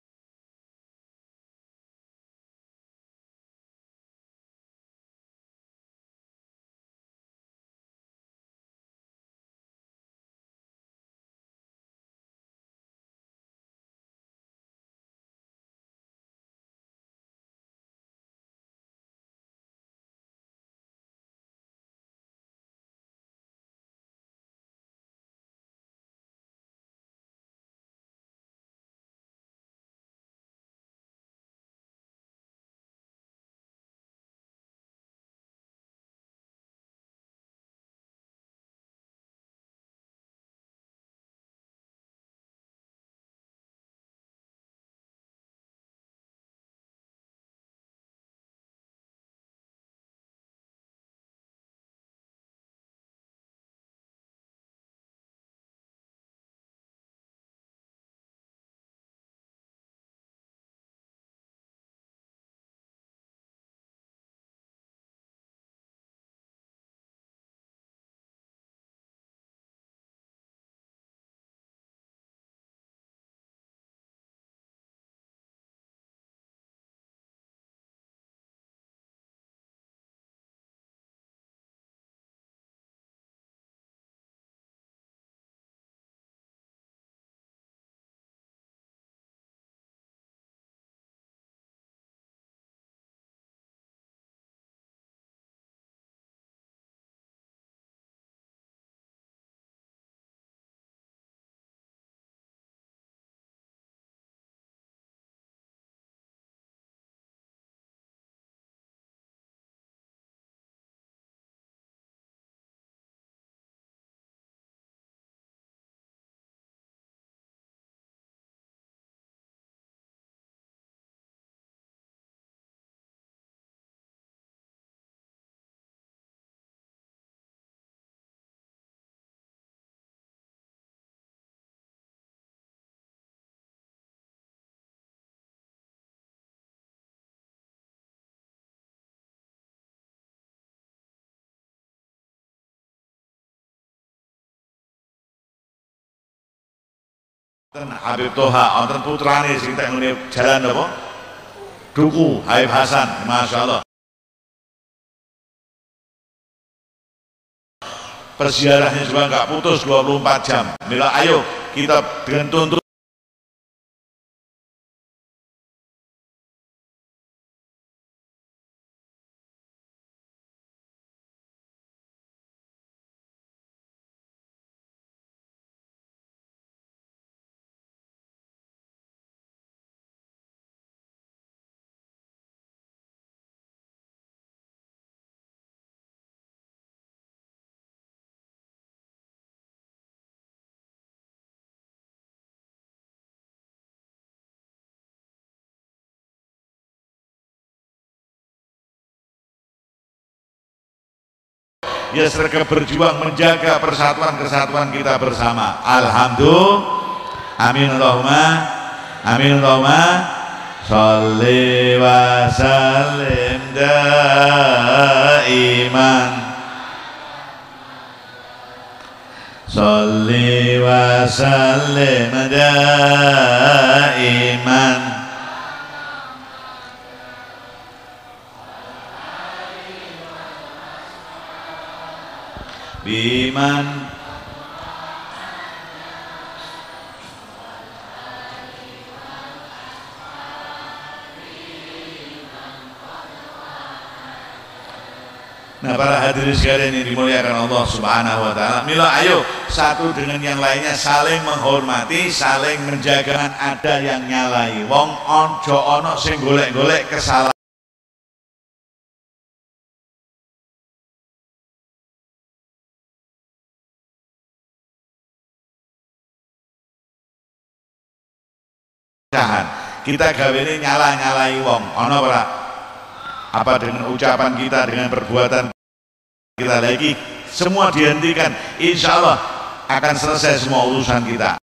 [SPEAKER 6] Habib Toha, wonten putrane sing teng ngene jalan apa? Duku Habib Hasan, masyaallah. Perziarahnya juga nggak putus 24 jam. Mila ayo kita dengan tuntut ya serta berjuang menjaga persatuan kesatuan kita bersama. Alhamdulillah, amin Allahumma, amin Allahumma, sholli wa sallim daiman, sholli wa sallim daiman. Biman Nah, para hadirin sekalian yang dimuliakan Allah Subhanahu wa taala, mila ayo satu dengan yang lainnya saling menghormati, saling menjaga. Ada yang nyalai wong, ojo ono sing golek-golek kesalahan. Kita gawe ini nyala-nyalai wong, ono ora? Apa dengan ucapan kita, dengan perbuatan kita lagi, semua dihentikan. Insya Allah akan selesai semua urusan kita.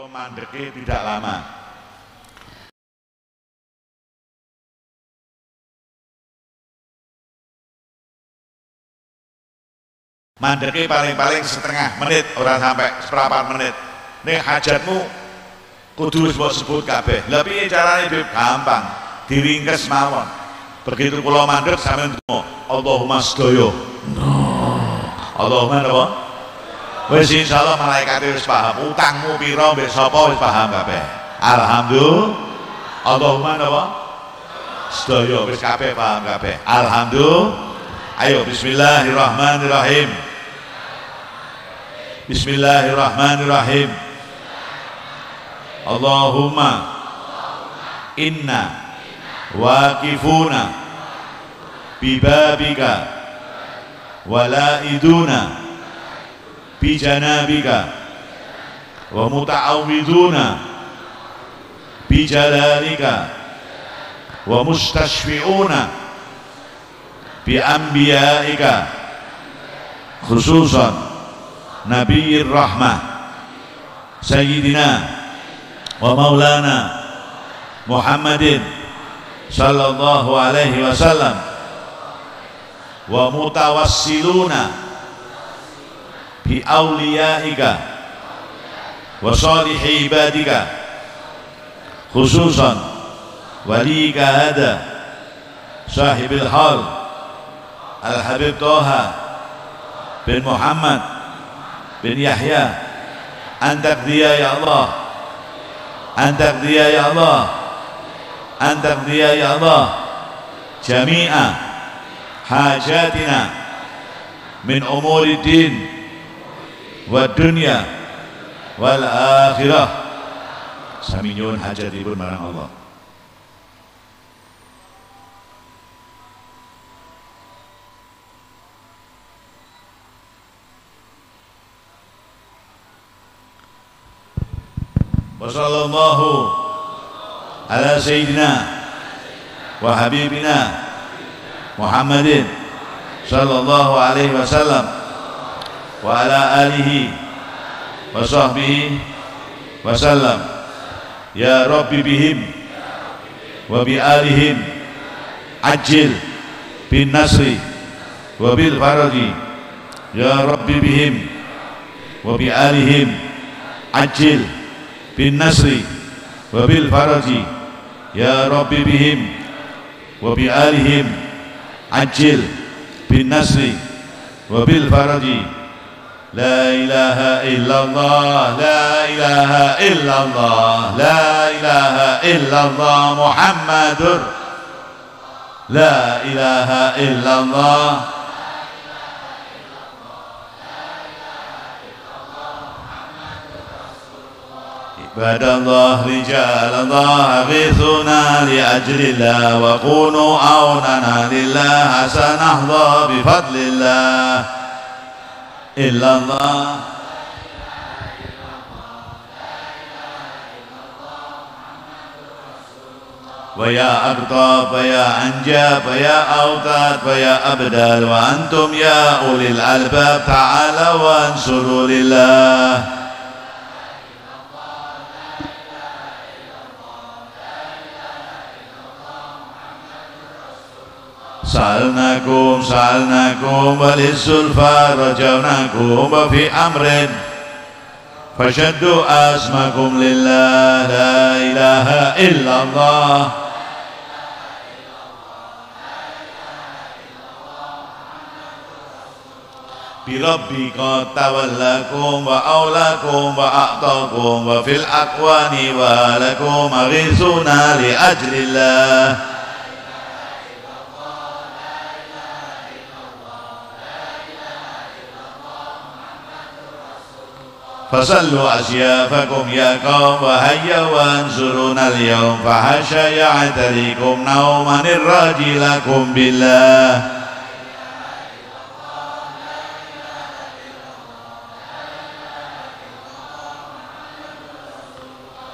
[SPEAKER 6] kula mandeke tidak lama. Mandeke paling-paling setengah menit, ora sampai seperempat menit. Nek hajatmu kudu wis mbok sebut kabeh. Lha piye carane Bib? Gampang, diringkes mawon. Begitu kula mandek sampeyan ndonga, Allahumma sedaya. Allahumma napa? Wis insyaallah malaikat wis paham. Utangmu pira mbek sapa wis paham kabeh. Alhamdulillah. Allahumma napa? Sedaya wis kabeh paham kabeh. Alhamdulillah. Ayo bismillahirrahmanirrahim. Bismillahirrahmanirrahim. Allahumma inna waqifuna bibabika walaiduna bijanabika wa muta'awwiduna bijalalika wa mustashfi'una bi'anbiya'ika khususan Nabiyir Rahmah Sayyidina wa Maulana Muhammadin sallallahu alaihi wasallam wa mutawassiluna bi awliyaika wa salihi ibadika khususan walika hada sahibil hal Al-Habib Toha bin Muhammad bin Yahya antak dia ya Allah, antak dia ya Allah, antak dia ya Allah jami'a hajatina min umuri din wa dunya wal akhirah. Sami nyuwun hajatipun marang Allah. Wa sallallahu ala sayyidina wa habibina Muhammadin sallallahu alaihi wasallam wa ala alihi wa sahbihi wasallam. Ya Rabbi bihim wa bi alihim ajil bin nasri wa bil faraji. Ya Rabbi bihim wa bi alihim ajil bin nasri wa bil faraji. Ya Rabbi bihim wa bi alihim ajil bin nasri wa bil faraji. La ilaha illallah, la ilaha illallah, la ilaha illallah Muhammadur, la ilaha illallah. Ibadallah rijalallah aghithuna li ajlillah wa kunu aunana lillah hasanahdha bifadlillah illallah. Wa ya aqtab wa ya anjab wa ya awtad wa ya abdal wa antum ya ulil albab ta'ala wa ansuru lillah. Sa'alnakum sa'alnakum walisulfa rajawnakum wa fi amrin fashaddu asmakum lillah. La ilaha illallah. Birabbika tawallakum wa awlakum wa a'takum wa fil aqwani wa lakum aghithuna li ajlillah. فصلوا أسيافكم يا قوم وهيا وانصرونا اليوم فحاشا يعتريكم نوما الراجي لكم بالله.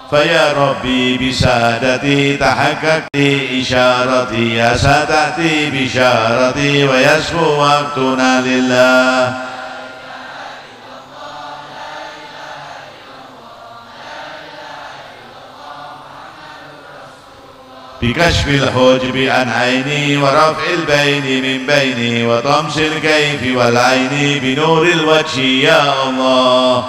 [SPEAKER 6] فيا ربي بسادتي تحققتي إشارتي يا ستأتي بشارتي ويسفو وقتنا لله. بكشف الحجب عن عيني ورفع البين من بيني وطمس الكيف والعين بنور الوجه يا الله.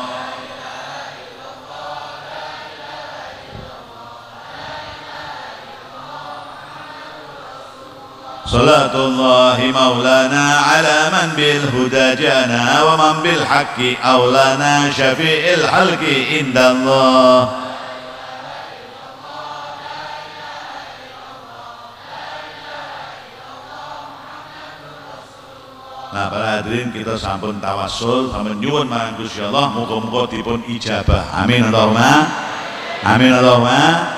[SPEAKER 6] صلاة الله مولانا على من بالهدى جانا ومن بالحق أولانا شفيع الحلق عند الله. Nah, para hadirin, kita sampun tawasul sampun nyuwun marang Gusti Allah muga-muga dipun ijabah. Amin Allahumma. Amin Allahumma.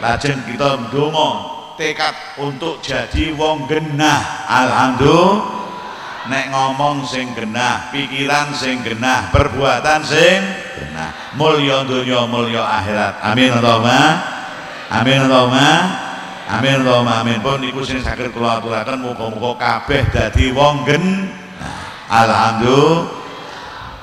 [SPEAKER 6] Lajeng kita ndonga tekad untuk jadi wong genah. Alhamdulillah. Nek ngomong sing genah, pikiran sing genah, perbuatan sing genah. Mulya donya, mulya akhirat. Amin Allahumma. Amin Allahumma. Amin Allahumma amin. Pun niku sing saged kula aturaken muga-muga kabeh dadi wong genah. Alhamdulillah.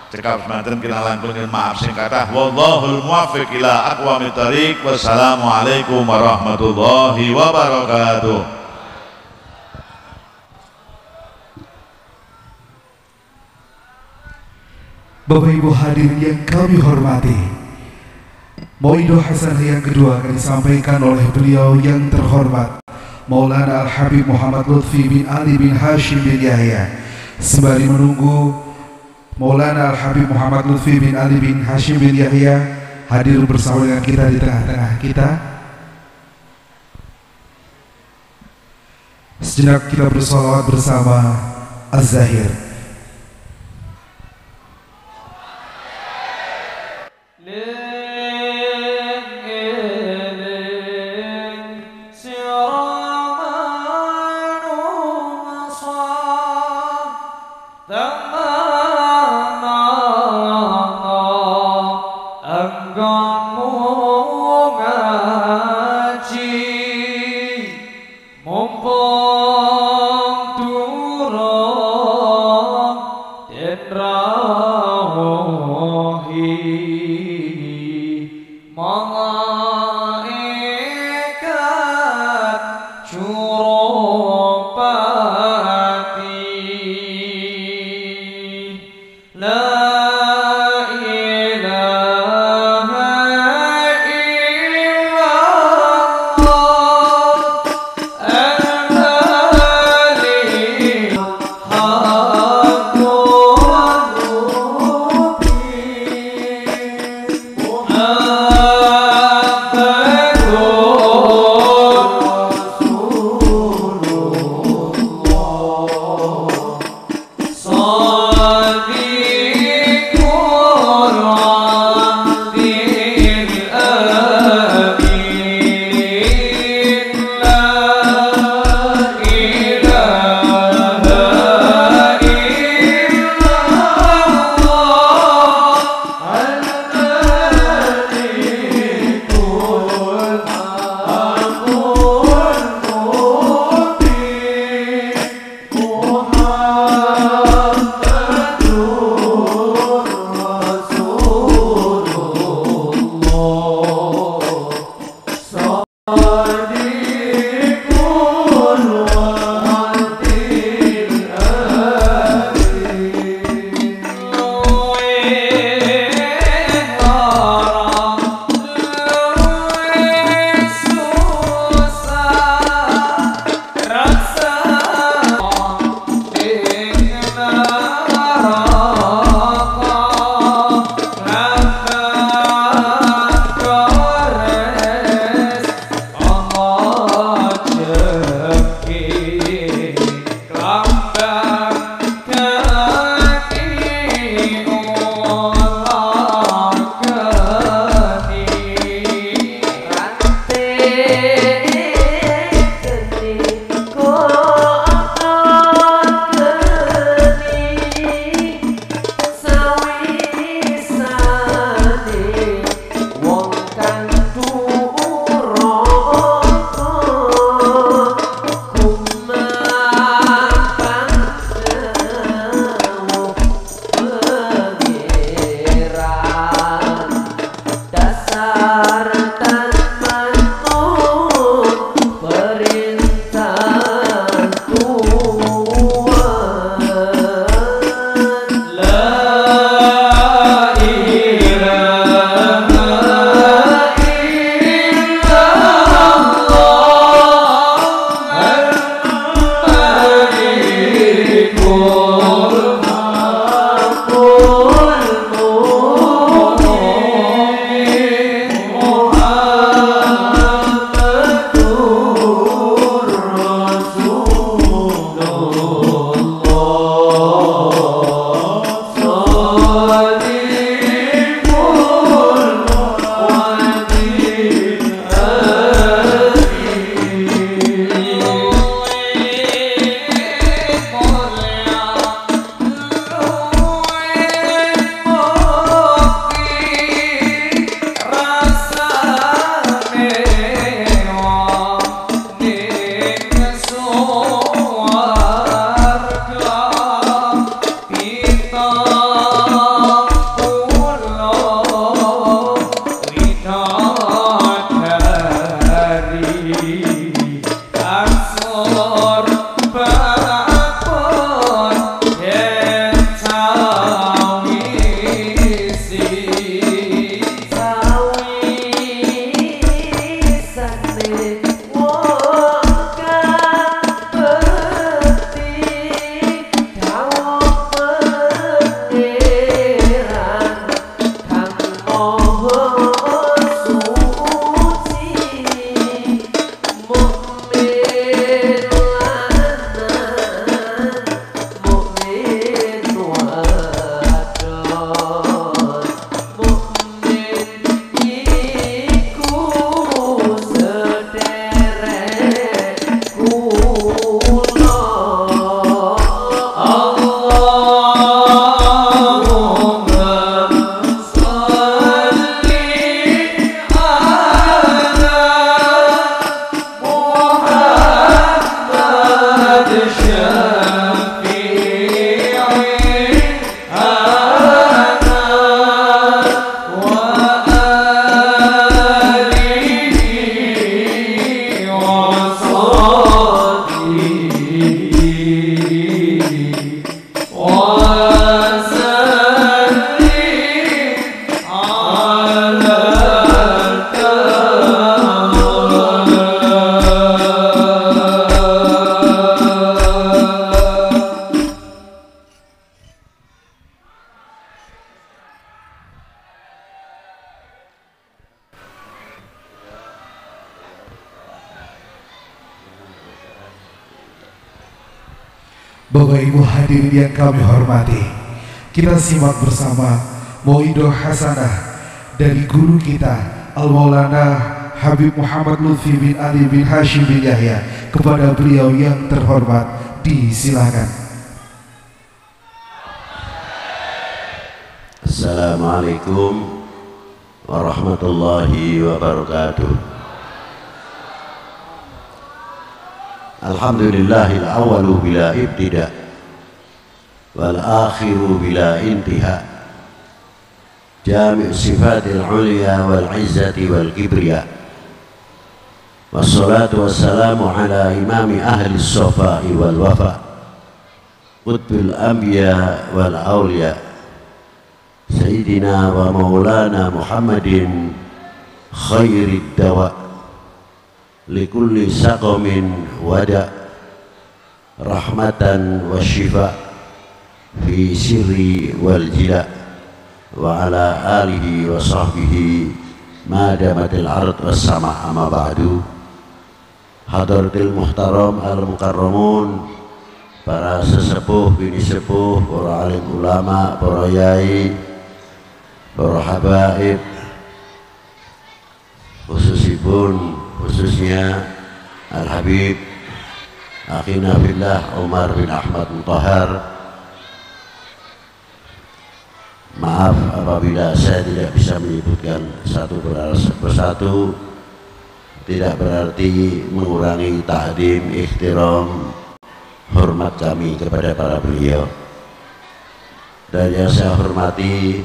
[SPEAKER 6] Cekap semanten kita langkungin maaf sing kathah. Wallahul muwaffiq ila aqwamit thariq. Wassalamualaikum warahmatullahi wabarakatuh.
[SPEAKER 4] Bapak Ibu hadirin yang kami hormati, Mau'idah Hasanah yang kedua akan disampaikan oleh beliau yang terhormat Maulana Al-Habib Muhammad Lutfi bin Ali bin Hashim bin Yahya. Sembari menunggu Maulana Al-Habib Muhammad Lutfi bin Ali bin Hashim bin Yahya hadir bersama dengan kita di tengah-tengah kita, sejenak kita bersolawat bersama Az-Zahir. Bapak Ibu hadirin yang kami hormati, kita simak bersama Mau'idah Hasanah dari guru kita Al-Maulana Habib Muhammad Lutfi bin Ali bin Hashim bin Yahya. Kepada beliau yang terhormat disilakan.
[SPEAKER 7] Assalamualaikum warahmatullahi wabarakatuh. Alhamdulillahil awwalu bila ibtida wal akhiru bila intiha, jami' sifatil ulya wal izzati wal kibriya, wassalatu wassalamu ala imami ahli sofai wal wafa, qutbil anbiya wal awliya, Sayyidina wa maulana Muhammadin khairid dawa likulli saqamin wada, rahmatan wa shifa fi sirri wal jila, wa ala alihi wa sahbihi ma damatil ard was sama. Amma ba'du. Hadratil muhtaram al mukarramun, para sesepuh bini sepuh, para alim ulama, para yai, para habaib, khususnya Al-Habib Akhina Billah Umar bin Ahmad Mutahhar. Maaf apabila saya tidak bisa menyebutkan satu persatu, tidak berarti mengurangi ta'zim, ihtiram, hormat kami kepada para beliau. Dan yang saya hormati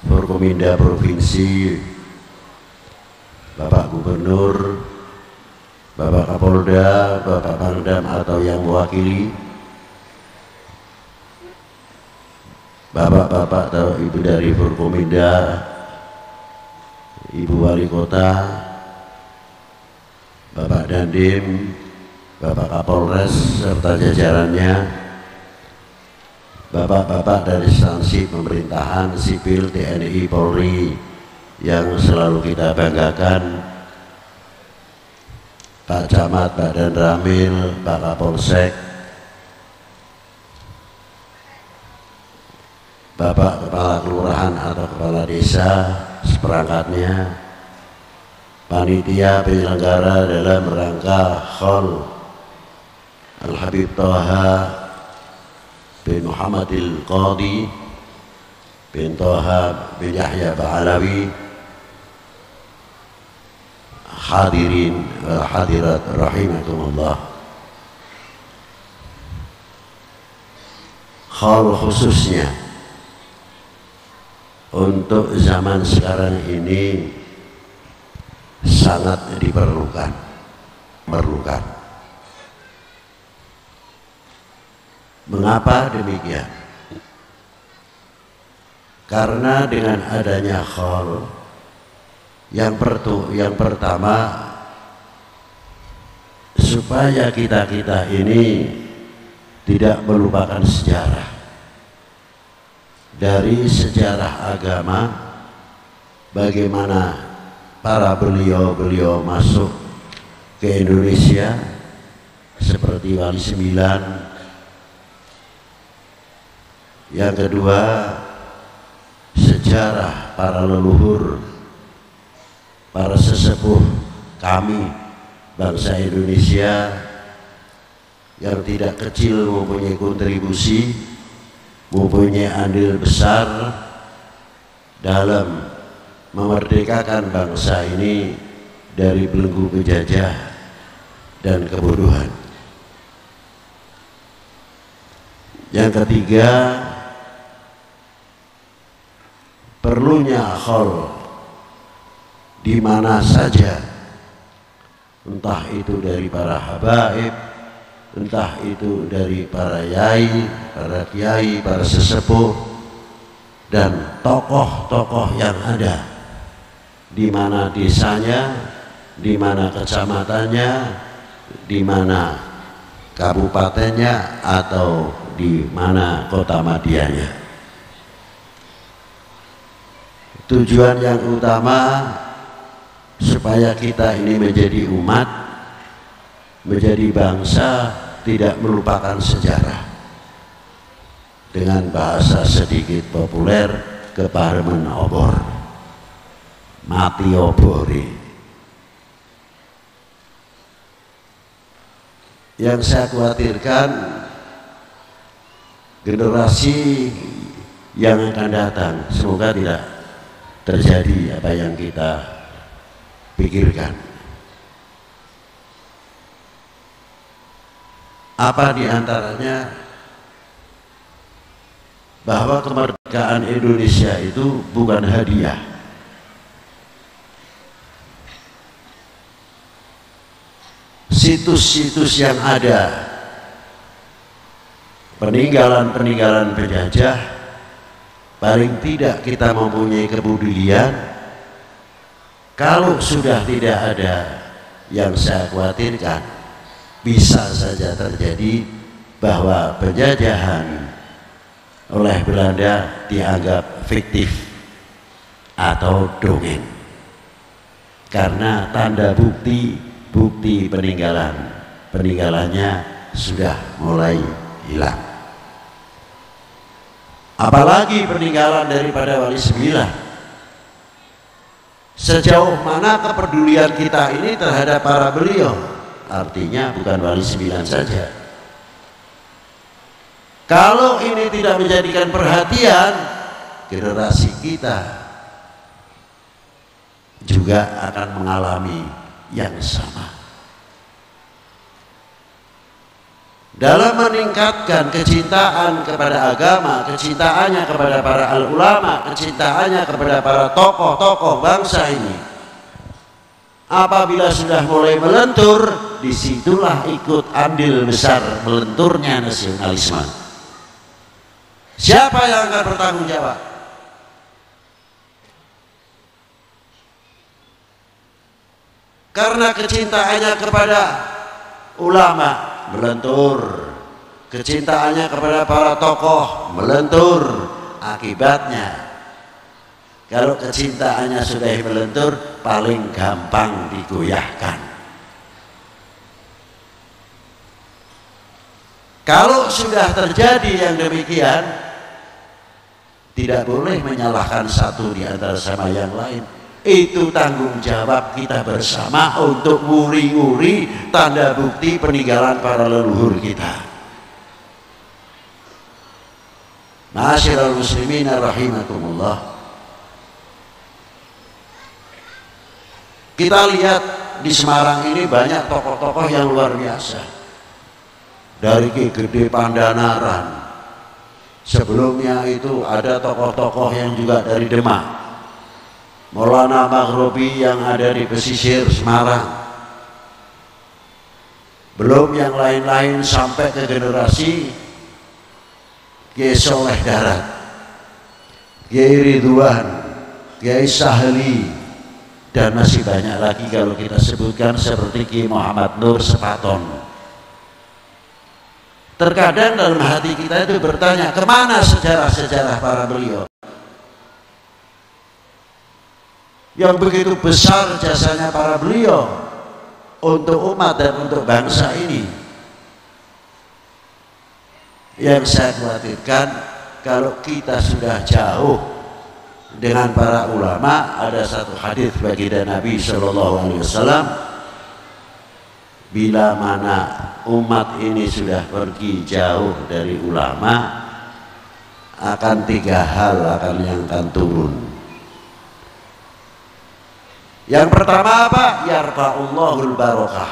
[SPEAKER 7] Forkominda Provinsi, Bapak Gubernur, Bapak Kapolda, Bapak Pangdam atau yang mewakili, Bapak-bapak atau Ibu dari Forkominda, Ibu Wali Kota, Bapak Dandim, Bapak Kapolres serta jajarannya, Bapak-bapak dari instansi pemerintahan, sipil, TNI, Polri yang selalu kita banggakan, Pak Camat, Pak Danramil, Pak Kapolsek, Bapak Kepala Kelurahan atau Kepala Desa seperangkatnya, panitia penyelenggara dalam rangka Khol Al-Habib Toha bin Muhammadil Qadi bin Toha bin Yahya Ba'alawi, hadirin wal hadirat rahimakumullah. Khol khususnya untuk zaman sekarang ini sangat diperlukan. Mengapa demikian? Karena dengan adanya khol, yang pertama, supaya kita ini tidak melupakan sejarah. Dari sejarah agama, bagaimana para beliau masuk ke Indonesia seperti Wali Sembilan. Yang kedua, sejarah para leluhur, para sesepuh kami bangsa Indonesia yang tidak kecil mempunyai kontribusi, mempunyai andil besar dalam memerdekakan bangsa ini dari belenggu penjajah dan kebodohan. Yang ketiga, perlunya khol di mana saja, entah itu dari para habaib, entah itu dari para yai, para kiai, para sesepuh, dan tokoh-tokoh yang ada di mana desanya, di mana kecamatannya, di mana kabupatennya, atau di mana kota madianya. Tujuan yang utama supaya kita ini menjadi umat, menjadi bangsa, tidak melupakan sejarah. Dengan bahasa sedikit populer, keparemen obor, mati obore. Yang saya khawatirkan, generasi yang akan datang semoga tidak terjadi apa yang kita pikirkan. Apa diantaranya? Bahwa kemerdekaan Indonesia itu bukan hadiah. Situs-situs yang ada, peninggalan-peninggalan penjajah, paling tidak kita mempunyai kepedulian. Kalau sudah tidak ada, yang saya khawatirkan bisa saja terjadi bahwa penjajahan oleh Belanda dianggap fiktif atau dongeng, karena tanda bukti peninggalannya sudah mulai hilang. Apalagi peninggalan daripada Wali Sembilan. Sejauh mana kepedulian kita ini terhadap para beliau? Artinya bukan Wali Sembilan saja. Kalau ini tidak menjadikan perhatian, generasi kita juga akan mengalami yang sama. Dalam meningkatkan kecintaan kepada agama, kecintaannya kepada para ulama, kecintaannya kepada para tokoh-tokoh bangsa ini, apabila sudah mulai melentur, disitulah ikut andil besar melenturnya nasionalisme. Siapa yang akan bertanggung jawab? Karena kecintaannya kepada ulama melentur, kecintaannya kepada para tokoh melentur. Akibatnya, kalau kecintaannya sudah melentur, paling gampang digoyahkan. Kalau sudah terjadi yang demikian, tidak boleh menyalahkan satu di antara sama yang lain. Itu tanggung jawab kita bersama untuk nguri-nguri tanda bukti peninggalan para leluhur kita. Ma'asyiral muslimin rahimakumullah. Kita lihat di Semarang ini banyak tokoh-tokoh yang luar biasa. Dari Ki Gede Pandanaran. Sebelumnya itu ada tokoh-tokoh yang juga dari Demak, Maulana Maghribi yang ada di pesisir Semarang, belum yang lain-lain sampai ke generasi Kiai Soleh Darat, Kiai Ridwan, Kiai Sahli, dan masih banyak lagi kalau kita sebutkan seperti Kiai Muhammad Nur Sepaton. Terkadang dalam hati kita itu bertanya, kemana sejarah-sejarah para beliau yang begitu besar jasanya para beliau untuk umat dan untuk bangsa ini. Yang saya khawatirkan, kalau kita sudah jauh dengan para ulama, ada satu hadis baginda Nabi SAW, bila mana umat ini sudah pergi jauh dari ulama, akan tiga hal yang akan turun. Yang pertama apa? Yarfa'ullahul barokah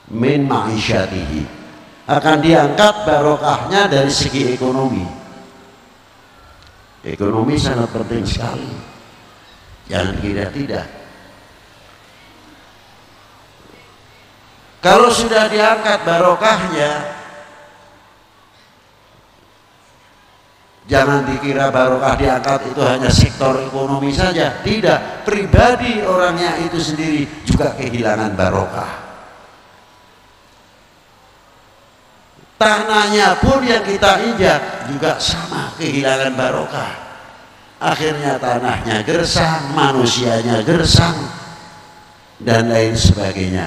[SPEAKER 7] min ma'isyatihi. Akan diangkat barokahnya dari segi ekonomi. Ekonomi sangat penting sekali, jangan kira tidak. Kalau sudah diangkat barokahnya, jangan dikira barokah diangkat itu hanya sektor ekonomi saja. Tidak, pribadi orangnya itu sendiri juga kehilangan barokah. Tanahnya pun yang kita injak juga sama, kehilangan barokah. Akhirnya tanahnya gersang, manusianya gersang, dan lain sebagainya.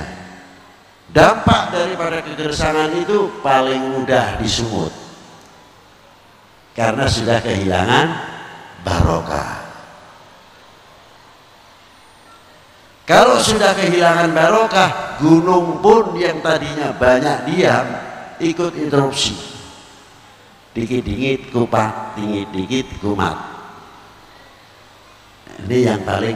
[SPEAKER 7] Dampak daripada kegersangan itu paling mudah disungut karena sudah kehilangan barokah. Kalau sudah kehilangan barokah, gunung pun yang tadinya banyak diam ikut interupsi. Dikit-dikit kupat, dikit-dikit kumat. Ini yang paling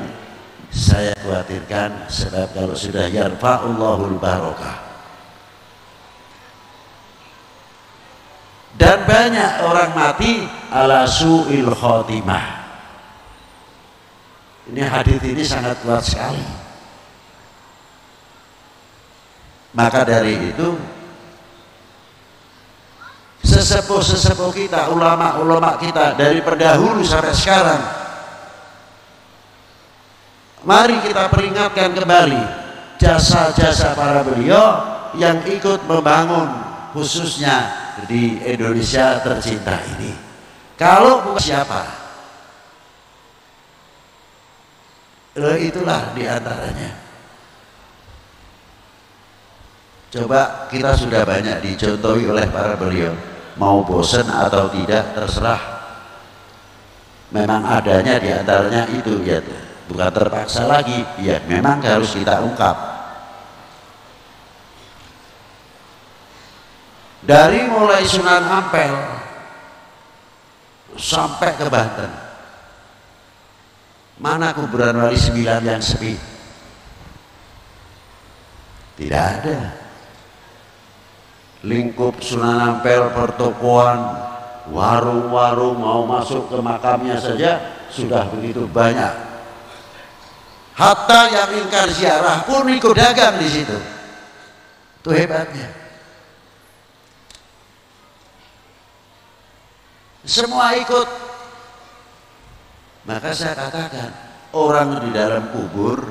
[SPEAKER 7] saya khawatirkan, sebab kalau sudah yarfa'ullahul barokah. Dan banyak orang mati ala su'il khotimah. Ini hadis ini sangat kuat sekali. Maka dari itu sesepuh-sesepuh kita, ulama-ulama kita dari pendahulu sampai sekarang, mari kita peringatkan kembali jasa-jasa para beliau yang ikut membangun khususnya di Indonesia tercinta ini. Kalau bukan siapa? Itulah diantaranya. Coba kita sudah banyak dicontohi oleh para beliau. Mau bosan atau tidak terserah. Memang adanya diantaranya itu ya. Bukan terpaksa lagi, ya memang harus kita ungkap. Dari mulai Sunan Ampel sampai ke Banten, mana kuburan wali 9 yang sepi? Tidak ada. Lingkup Sunan Ampel, pertokoan, warung-warung, mau masuk ke makamnya saja sudah begitu banyak. Hatta yang ingkar ziarah pun ikut dagang di situ. Itu hebatnya. Semua ikut. Maka saya katakan, orang di dalam kubur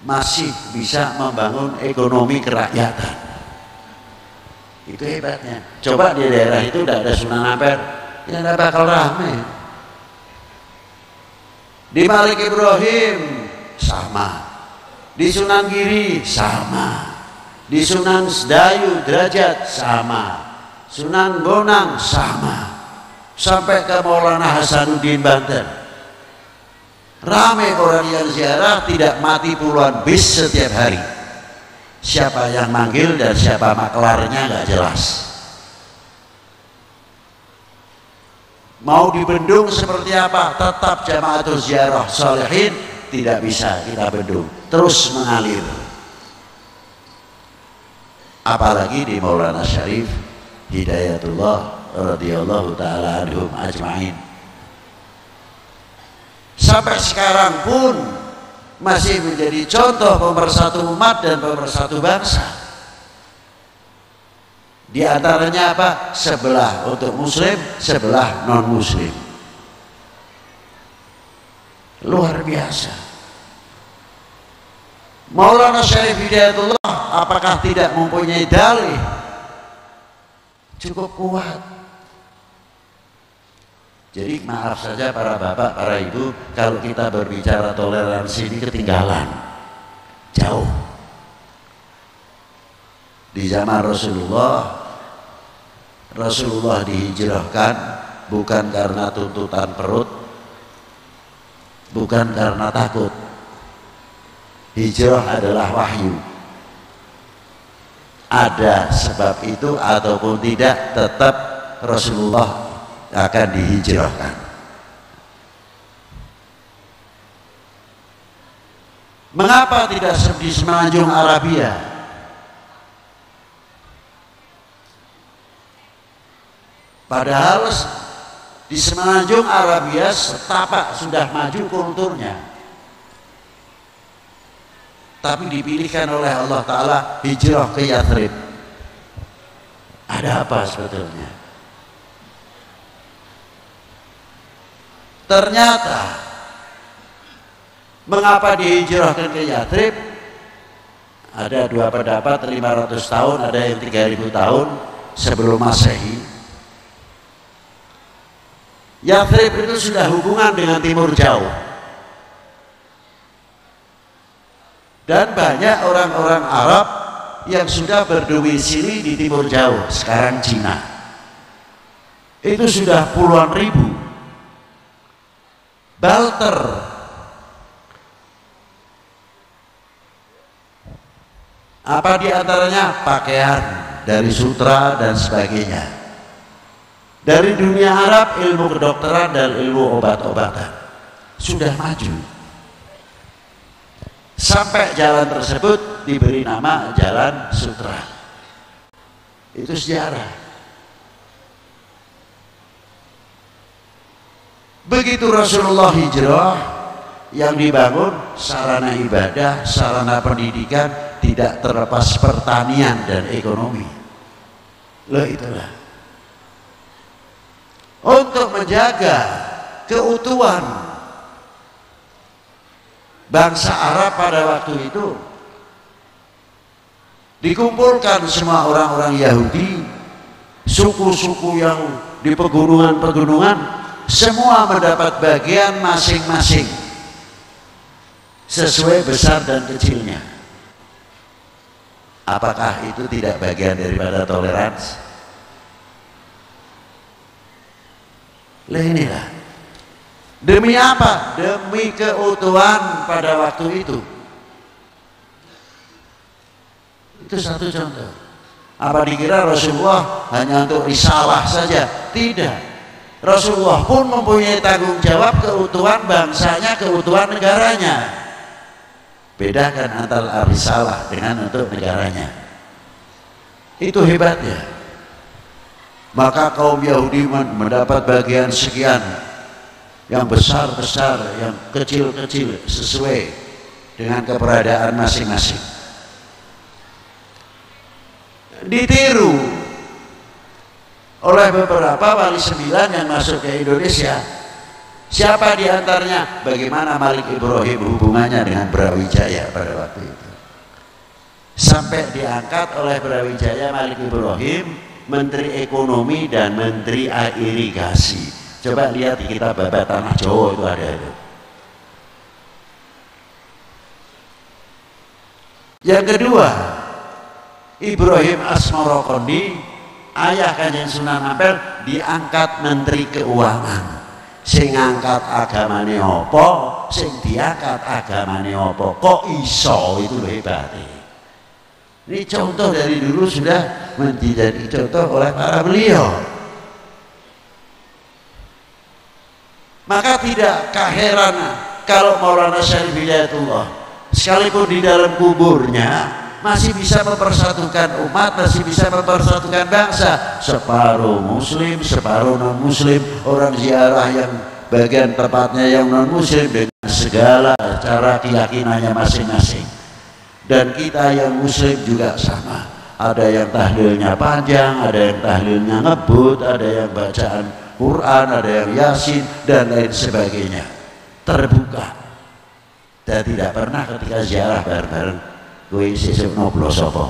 [SPEAKER 7] masih bisa membangun ekonomi kerakyatan. Itu hebatnya. Coba di daerah itu tidak ada Sunan Ampel, ya tidak bakal ramai. Di Malik Ibrahim sama, di Sunan Giri sama, di Sunan Sedayu Derajat sama, Sunan Bonang sama, sampai ke Maulana Hasanuddin Banten. Ramai orang yang ziarah, tidak mati puluhan bis setiap hari. Siapa yang manggil dan siapa maklarnya nggak jelas. Mau dibendung seperti apa, tetap Jamaatul Ziarah Shalihin tidak bisa kita bendung, terus mengalir. Apalagi di Maulana Syarif Hidayatullah radhiyallahu taala anhum ajmain. Sampai sekarang pun masih menjadi contoh pemersatu umat dan pemersatu bangsa. Di antaranya apa? Sebelah untuk muslim, sebelah non muslim. Luar biasa. Maulana Syarif Hidayatullah apakah tidak mempunyai dalih? Cukup kuat. Jadi maaf saja para bapak, para ibu, kalau kita berbicara toleransi ini ketinggalan jauh. Di zaman Rasulullah dihijrahkan bukan karena tuntutan perut, bukan karena takut. Hijrah adalah wahyu. Ada sebab itu ataupun tidak, tetap Rasulullah akan dihijrahkan. Mengapa tidak di semenanjung Arabia? Padahal di semenanjung Arabia setapak sudah maju kulturnya, tapi dipilihkan oleh Allah Ta'ala hijrah ke Yathrib. Ada apa sebetulnya? Ternyata mengapa dihijrahkan ke Yathrib? Ada dua pendapat, 500 tahun, ada yang 3000 tahun sebelum Masehi. Yathrib itu sudah hubungan dengan timur jauh, dan banyak orang-orang Arab yang sudah berdomisili di timur jauh, sekarang Cina. Itu sudah puluhan ribu. Barter. Apa diantaranya? Pakaian dari sutra dan sebagainya. Dari dunia Arab, ilmu kedokteran dan ilmu obat-obatan sudah maju. Sampai jalan tersebut diberi nama Jalan Sutra. Itu sejarah. Begitu Rasulullah hijrah, yang dibangun sarana ibadah, sarana pendidikan, tidak terlepas pertanian dan ekonomi. Loh, itulah untuk menjaga keutuhan bangsa Arab pada waktu itu. Dikumpulkan semua orang-orang Yahudi, suku-suku yang di pegunungan-pegunungan, semua mendapat bagian masing-masing sesuai besar dan kecilnya. Apakah itu tidak bagian daripada toleransi? Lah, inilah. Demi apa? Demi keutuhan pada waktu itu. Itu satu contoh. Apa dikira Rasulullah hanya untuk risalah saja? Tidak. Rasulullah pun mempunyai tanggung jawab keutuhan bangsanya, keutuhan negaranya. Bedakan antara risalah dengan untuk negaranya. Itu hebatnya. Maka kaum Yahudi mendapat bagian sekian, yang besar-besar, yang kecil-kecil, sesuai dengan keberadaan masing-masing. Ditiru oleh beberapa wali sembilan yang masuk ke Indonesia. Siapa diantaranya? Bagaimana Malik Ibrahim hubungannya dengan Brawijaya pada waktu itu, sampai diangkat oleh Brawijaya Malik Ibrahim Menteri Ekonomi dan Menteri Irigasi. Coba lihat di kitab Babat Tanah Jawa, itu ada itu. Yang kedua, Ibrahim Asmorokondi, ayah Kanjeng Sunan Ampel, diangkat Menteri Keuangan. Sing ngangkat agamane apa, sing diangkat agamane apa, kok iso? Itu hebat. Ini contoh dari dulu sudah menjadi contoh oleh para beliau. Maka tidak keheran kalau Maulana Syarif Hidayatullah sekalipun di dalam kuburnya masih bisa mempersatukan umat, masih bisa mempersatukan bangsa. Separuh muslim, separuh non muslim, orang ziarah yang bagian tepatnya yang non muslim dengan segala cara keyakinannya masing-masing. Dan kita yang muslim juga sama. Ada yang tahlilnya panjang, ada yang tahlilnya ngebut, ada yang bacaan Quran, ada yang Yasin dan lain sebagainya. Terbuka. Dan tidak pernah ketika ziarah bareng-bareng kowe sesuk noblos apa?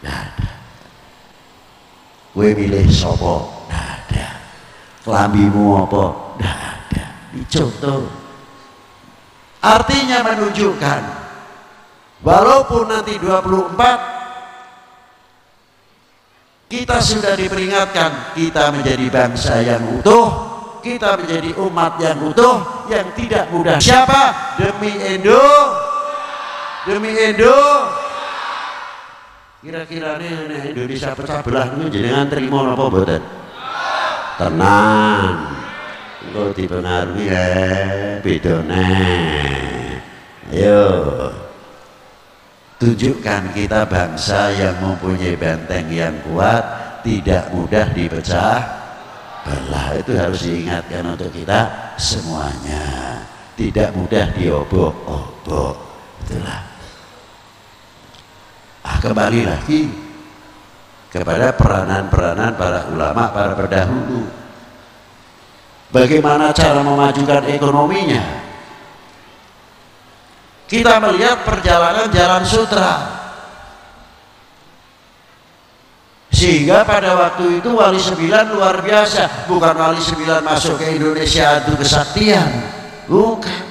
[SPEAKER 7] Nggak ada. Kowe milih sapa? Nggak ada. Kelambimu apa? Nggak ada. Ini contoh. Artinya menunjukkan walaupun nanti 24 kita sudah diperingatkan, kita menjadi bangsa yang utuh, kita menjadi umat yang utuh, yang tidak mudah. Siapa? Demi kira-kira nih Indonesia pecah belah ini jenengan terima apa mboten? Tenang, engko dipengaruhi bedone. Ayo tunjukkan kita bangsa yang mempunyai benteng yang kuat, tidak mudah dipecah belah. Itu harus diingatkan untuk kita semuanya, tidak mudah diobok-obok. Itulah. Kembali lagi kepada peranan-peranan para ulama, para pendahulu. Bagaimana cara memajukan ekonominya? Kita melihat perjalanan Jalan Sutra. Sehingga pada waktu itu Wali Sembilan luar biasa. Bukan Wali Sembilan masuk ke Indonesia adu kesaktian, bukan.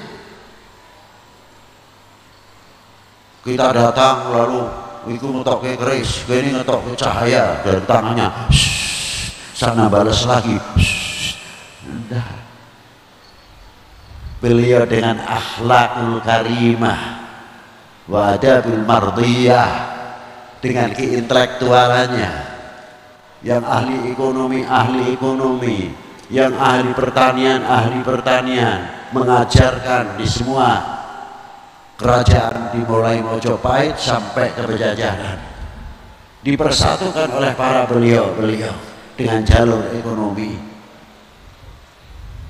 [SPEAKER 7] Kita datang lalu iku ngetokke keris, kene ngetokke cahaya dari tangannya. Sana balas lagi. Nah, beliau dengan akhlakul karimah wa adabul mardiyah, dengan keintelektualannya, yang ahli ekonomi, yang ahli pertanian, mengajarkan di semua kerajaan dimulai Mojopahit sampai ke Pejajaran, dipersatukan oleh para beliau dengan jalur ekonomi,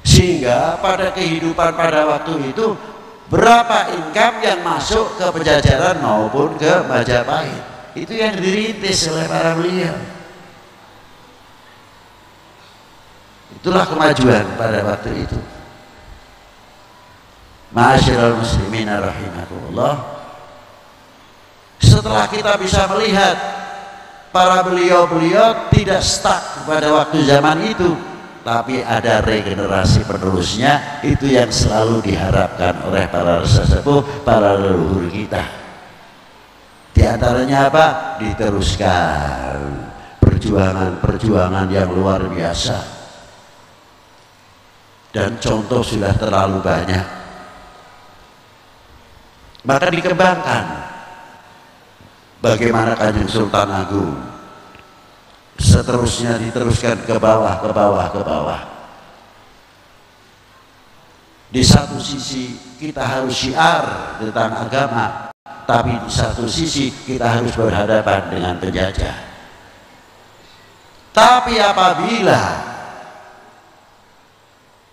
[SPEAKER 7] sehingga pada kehidupan pada waktu itu berapa income yang masuk ke Pejajaran maupun ke Majapahit, itu yang dirintis oleh para beliau. Itulah kemajuan pada waktu itu. Ma'asyiral muslimin rahimakumullah, setelah kita bisa melihat para beliau tidak stuck pada waktu zaman itu, tapi ada regenerasi penerusnya, itu yang selalu diharapkan oleh para sesepuh, para leluhur kita. Di antaranya apa? Diteruskan perjuangan yang luar biasa, dan contoh sudah terlalu banyak, maka dikembangkan. Bagaimana Kanjeng Sultan Agung, seterusnya diteruskan ke bawah. Di satu sisi kita harus syiar tentang agama, tapi di satu sisi kita harus berhadapan dengan penjajah. Tapi apabila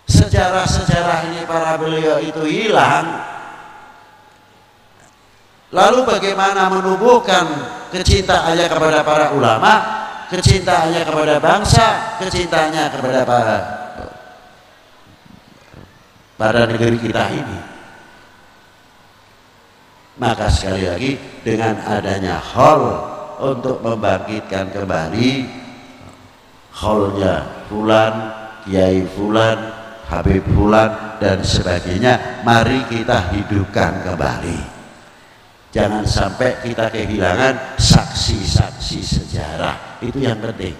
[SPEAKER 7] sejarah ini para beliau itu hilang, lalu bagaimana menumbuhkan kecintaannya kepada para ulama, kecintaannya kepada bangsa, kecintaannya kepada pada negeri kita ini? Maka sekali lagi, dengan adanya hall untuk membangkitkan kembali hallnya Fulan, Kiai Fulan, Habib Fulan dan sebagainya, mari kita hidupkan kembali. Jangan sampai kita kehilangan saksi-saksi sejarah, itu yang penting.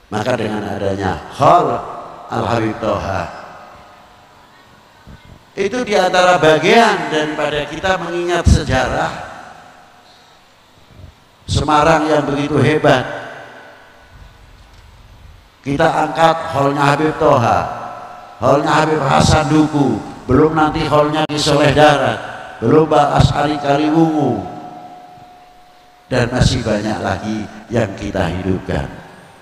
[SPEAKER 7] Maka dengan adanya hall Al-Habib Toha, itu diantara bagian daripada kita mengingat sejarah Semarang yang begitu hebat. Kita angkat hallnya Habib Toha, hallnya Habib Hasan Duku, belum nanti hallnya Ki Soleh Darat, belum Mbak As'ari Kaliwungu, dan masih banyak lagi yang kita hidupkan.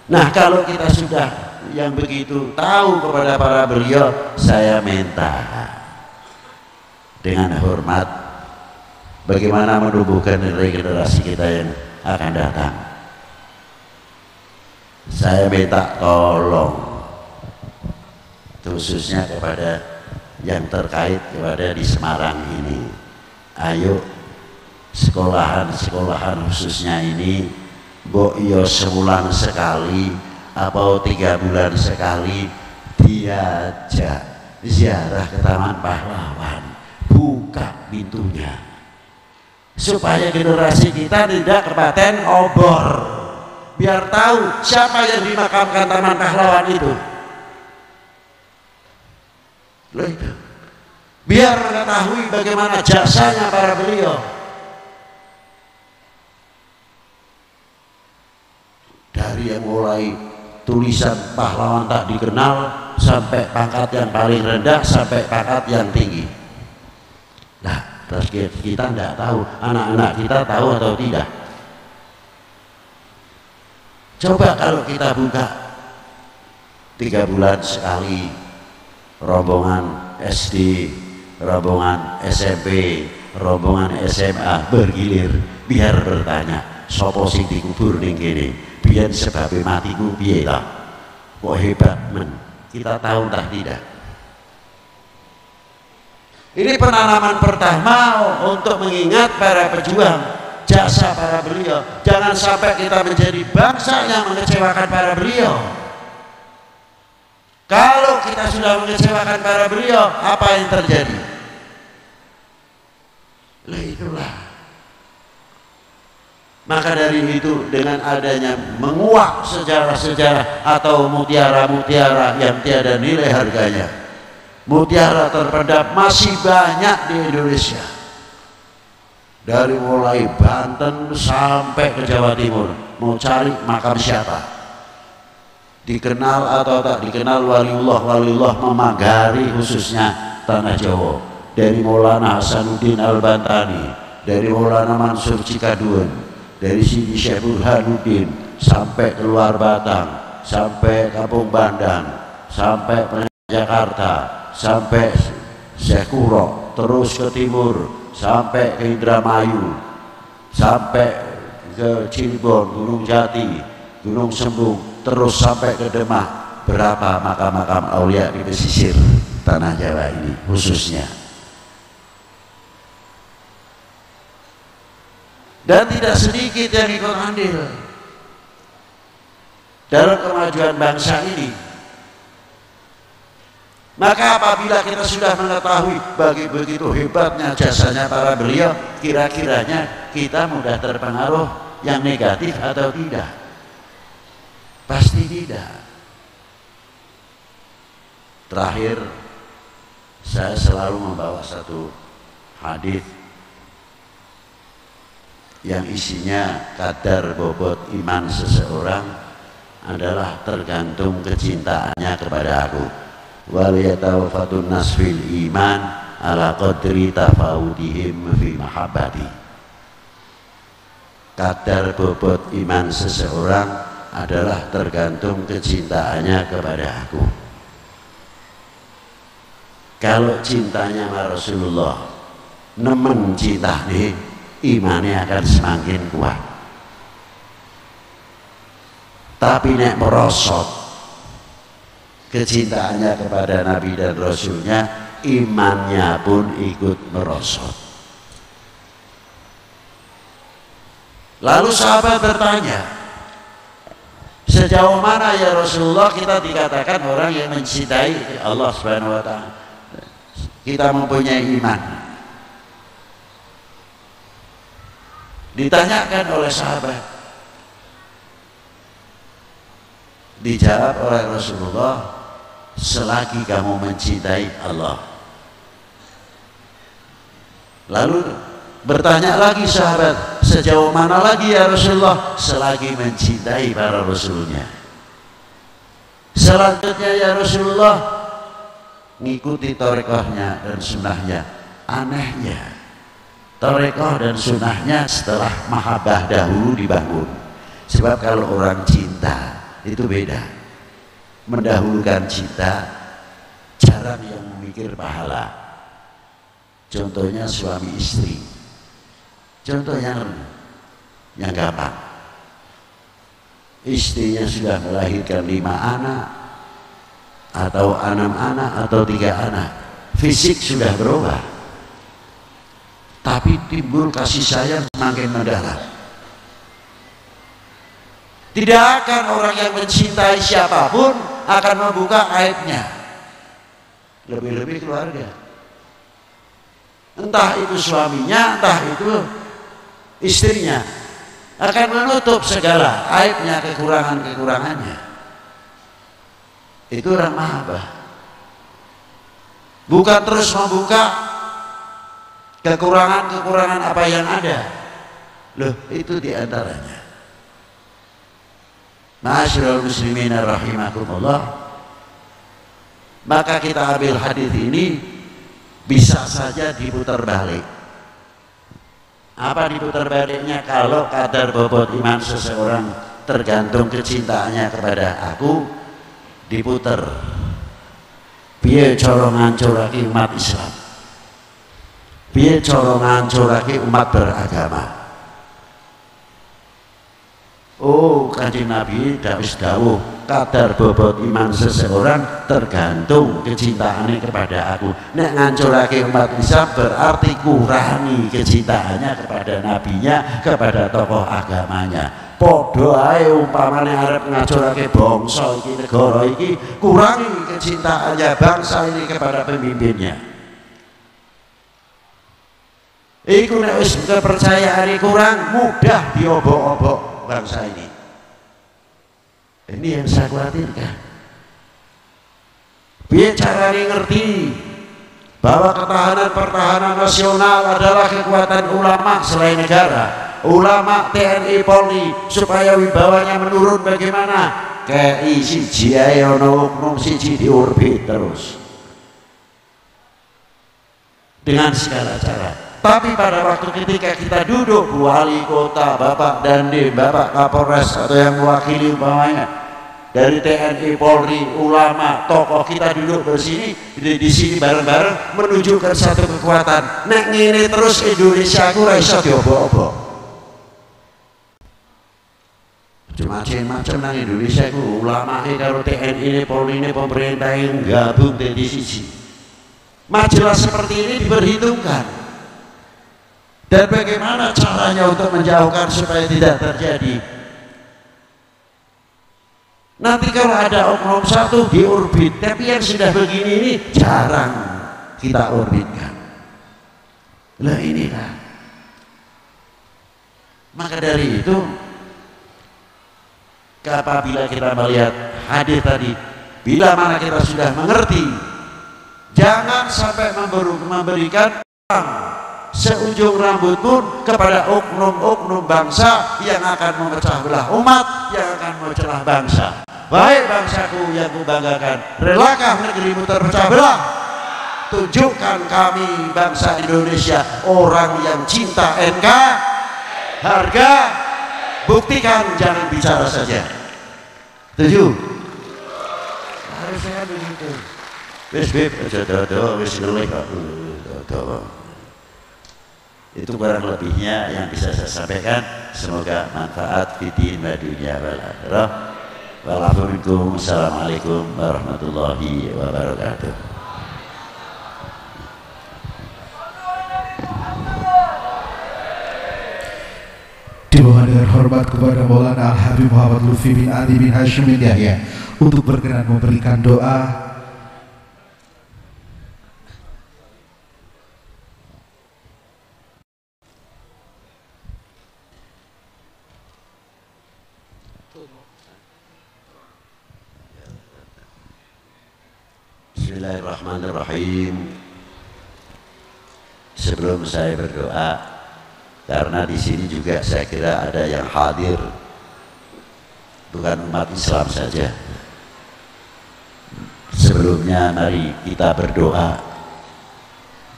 [SPEAKER 7] Nah, kalau kita sudah yang begitu tahu kepada para beliau, saya minta dengan hormat, bagaimana menumbuhkan regenerasi kita yang akan datang. Saya minta tolong, khususnya kepada yang terkait kepada di Semarang ini, ayo sekolahan khususnya ini, mbok iyo sebulan sekali atau 3 bulan sekali diajak ziarah ke Taman Pahlawan, buka pintunya supaya generasi kita tidak kepaten obor, biar tahu siapa yang dimakamkan Taman Pahlawan itu. Loh itu, biar mengetahui bagaimana jasanya para beliau. Dari yang mulai tulisan pahlawan tak dikenal sampai pangkat yang paling rendah sampai pangkat yang tinggi. Nah, terus kita tidak tahu, anak-anak kita tahu atau tidak. Coba kalau kita buka 3 bulan sekali, rombongan SD, rombongan SMP, rombongan SMA bergilir, biar bertanya, sopo sing dikubur ning kene, biyen sebabe matiku piye ta? Kok hebat men? Kita tahu entah tidak. Ini penanaman pertama untuk mengingat para pejuang, jasa para beliau. Jangan sampai kita menjadi bangsa yang mengecewakan para beliau. Kalau kita sudah mengecewakan para beliau, apa yang terjadi? Lah itulah. Maka dari itu dengan adanya menguak sejarah-sejarah atau mutiara-mutiara yang tiada nilai harganya, mutiara terpendam masih banyak di Indonesia. Dari mulai Banten sampai ke Jawa Timur, mau cari makam siapa, dikenal atau tak dikenal waliullah memagari khususnya tanah Jawa. Dari Maulana Hasanuddin Al-Bantani, dari Maulana Mansur Cikaduen, dari Sidi Syekh Burhanuddin sampai keluar Batang, sampai Kampung Bandang, sampai Jakarta, sampai Syekh Kuro, terus ke timur sampai ke Indramayu, sampai ke Cirebon, Gunung Jati, Gunung Sembung, terus sampai ke Demak. Berapa makam-makam aulia di pesisir tanah Jawa ini khususnya. Dan tidak sedikit yang ikut andil dalam kemajuan bangsa ini. Maka apabila kita sudah mengetahui begitu hebatnya jasanya para beliau, kira-kiranya kita mudah terpengaruh yang negatif atau tidak? Pasti tidak. Terakhir, saya selalu membawa satu hadis yang isinya kadar bobot iman seseorang adalah tergantung kecintaannya kepada aku. Wal yatawaffatun nas fil iman ala qadri tafawudihim fi mahabbati. Kadar bobot iman seseorang adalah tergantung kecintaannya kepada aku. Kalau cintanya sama Rasulullah nemen cinta nih, imannya akan semakin kuat. Tapi nek merosot kecintaannya kepada Nabi dan Rasulnya, imannya pun ikut merosot. Lalu sahabat bertanya, sejauh mana ya Rasulullah kita dikatakan orang yang mencintai Allah Subhanahu wa ta'ala, kita mempunyai iman? Ditanyakan oleh sahabat, dijawab oleh Rasulullah, selagi kamu mencintai Allah. Lalu bertanya lagi sahabat, sejauh mana lagi ya Rasulullah? Selagi mencintai para Rasulnya. Selanjutnya ya Rasulullah, ngikuti tarekohnya dan sunnahnya. Anehnya, tarekoh dan sunnahnya setelah mahabbah dahulu dibangun. Sebab kalau orang cinta itu beda, mendahulukan cinta, jarang yang memikir pahala. Contohnya suami istri, contoh yang gampang. Istrinya sudah melahirkan 5 anak atau 6 anak atau 3 anak, fisik sudah berubah, tapi timbul kasih sayang semakin mendalam. Tidak akan orang yang mencintai siapapun akan membuka aibnya, lebih-lebih keluarga. Entah itu suaminya, entah itu istrinya, akan menutup segala aibnya, kekurangan-kekurangannya. Itu orang mahabbah. Bukan terus membuka kekurangan-kekurangan apa yang ada. Loh, itu diantaranya. Ma'asyiral muslimin rahimakumullah. Maka kita ambil hadis ini, bisa saja diputar balik. Apa diputar baliknya? Kalau kadar bobot iman seseorang tergantung kecintaannya kepada aku, diputar. Piye cara ngancurake umat Islam? Piye cara ngancurake umat beragama? Oh, Kanjeng Nabi dawuh, kadar bobot iman seseorang tergantung kecintaannya kepada aku. Nek ngancurake umat Islam berarti kurangi kecintaannya kepada nabinya, kepada tokoh agamanya. Padha ae umpamane arep ngancurake bangsa iki, negara iki, kurangi kecintaannya bangsa ini kepada pemimpinnya. Iku nek wis kepercayaane kurang mudah diobok-obok bangsa ini. Ini yang saya khawatirkan. Piye carane ngerti bahwa ketahanan pertahanan nasional adalah kekuatan ulama selain negara, ulama TNI Polri, supaya wibawanya menurun bagaimana? KI siji ae ana oknum siji diorbit terus dengan segala cara. Tapi pada waktu ketika kita duduk, wali kota, Bapak Dandim, Bapak Kapolres atau yang mewakili umpamanya dari TNI, Polri, ulama, tokoh, kita duduk di sini bareng-bareng menunjukkan satu kekuatan. Nek ngene terus Indonesia aku ora iso diobok-obok. Macam-macam nang Indonesia ku ulama karo TNI, Polri, pemerintah yang gabung dari sisi. Majalah seperti ini diperhitungkan. Dan bagaimana caranya untuk menjauhkan supaya tidak terjadi? Nanti kalau ada oknum satu diorbit, tapi yang sudah begini ini jarang kita orbitkan. Lah inilah. Maka dari itu, apabila kita melihat hadis tadi, bila mana kita sudah mengerti, jangan sampai memberikan seujung rambut pun kepada oknum-oknum bangsa yang akan memecah belah umat, yang akan memecah bangsa. Baik bangsaku yang kubanggakan, relakah negerimu terpecah belah? Tunjukkan kami bangsa Indonesia orang yang cinta NK, harga, buktikan, jangan bicara saja. Setuju? Harusnya begitu. Wis wis ngelih kok. Itu kurang lebihnya yang bisa saya sampaikan. Semoga manfaat fidin wa dunya wal akhirah. Wassalamualaikum warahmatullahi wabarakatuh.
[SPEAKER 4] Dimohon dengan hormat kepada Maulana Al-Habib Muhammad Lutfi bin Adi bin Hashim bin Yahya untuk berkenan memberikan doa.
[SPEAKER 7] Bismillahirrahmanirrahim. Sebelum saya berdoa, karena di sini juga saya kira ada yang hadir bukan umat Islam saja. Sebelumnya mari kita berdoa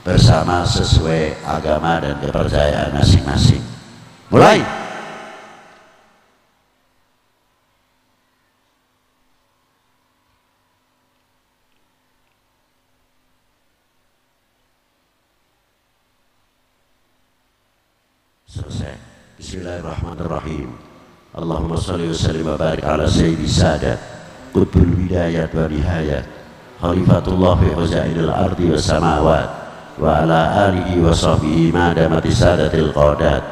[SPEAKER 7] bersama sesuai agama dan kepercayaan masing-masing. Mulai. Selesai. Bismillahirrahmanirrahim. Allahumma salli wa sallim wa barik ala sayyidi sadat qutbul bidayat wa nihayat khalifatullah fi khazainil ardi was samawat wa ala alihi wa sahbihi ma damati sadatil qadat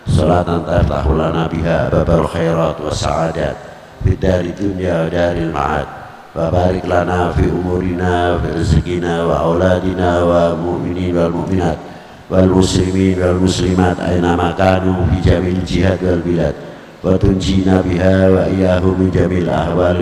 [SPEAKER 7] salatan taflahu lana biha babal khairat wa sa'adat fid dari dunya wa daril ma'ad wa barik lana fi umurina wa fi rizqina wa auladina wa mu'minin wal mu'minat wal muslimin wal muslimat aina makanu fi jamil jihad wal bilad wa tunjina biha wa iyahum min jamil ahwal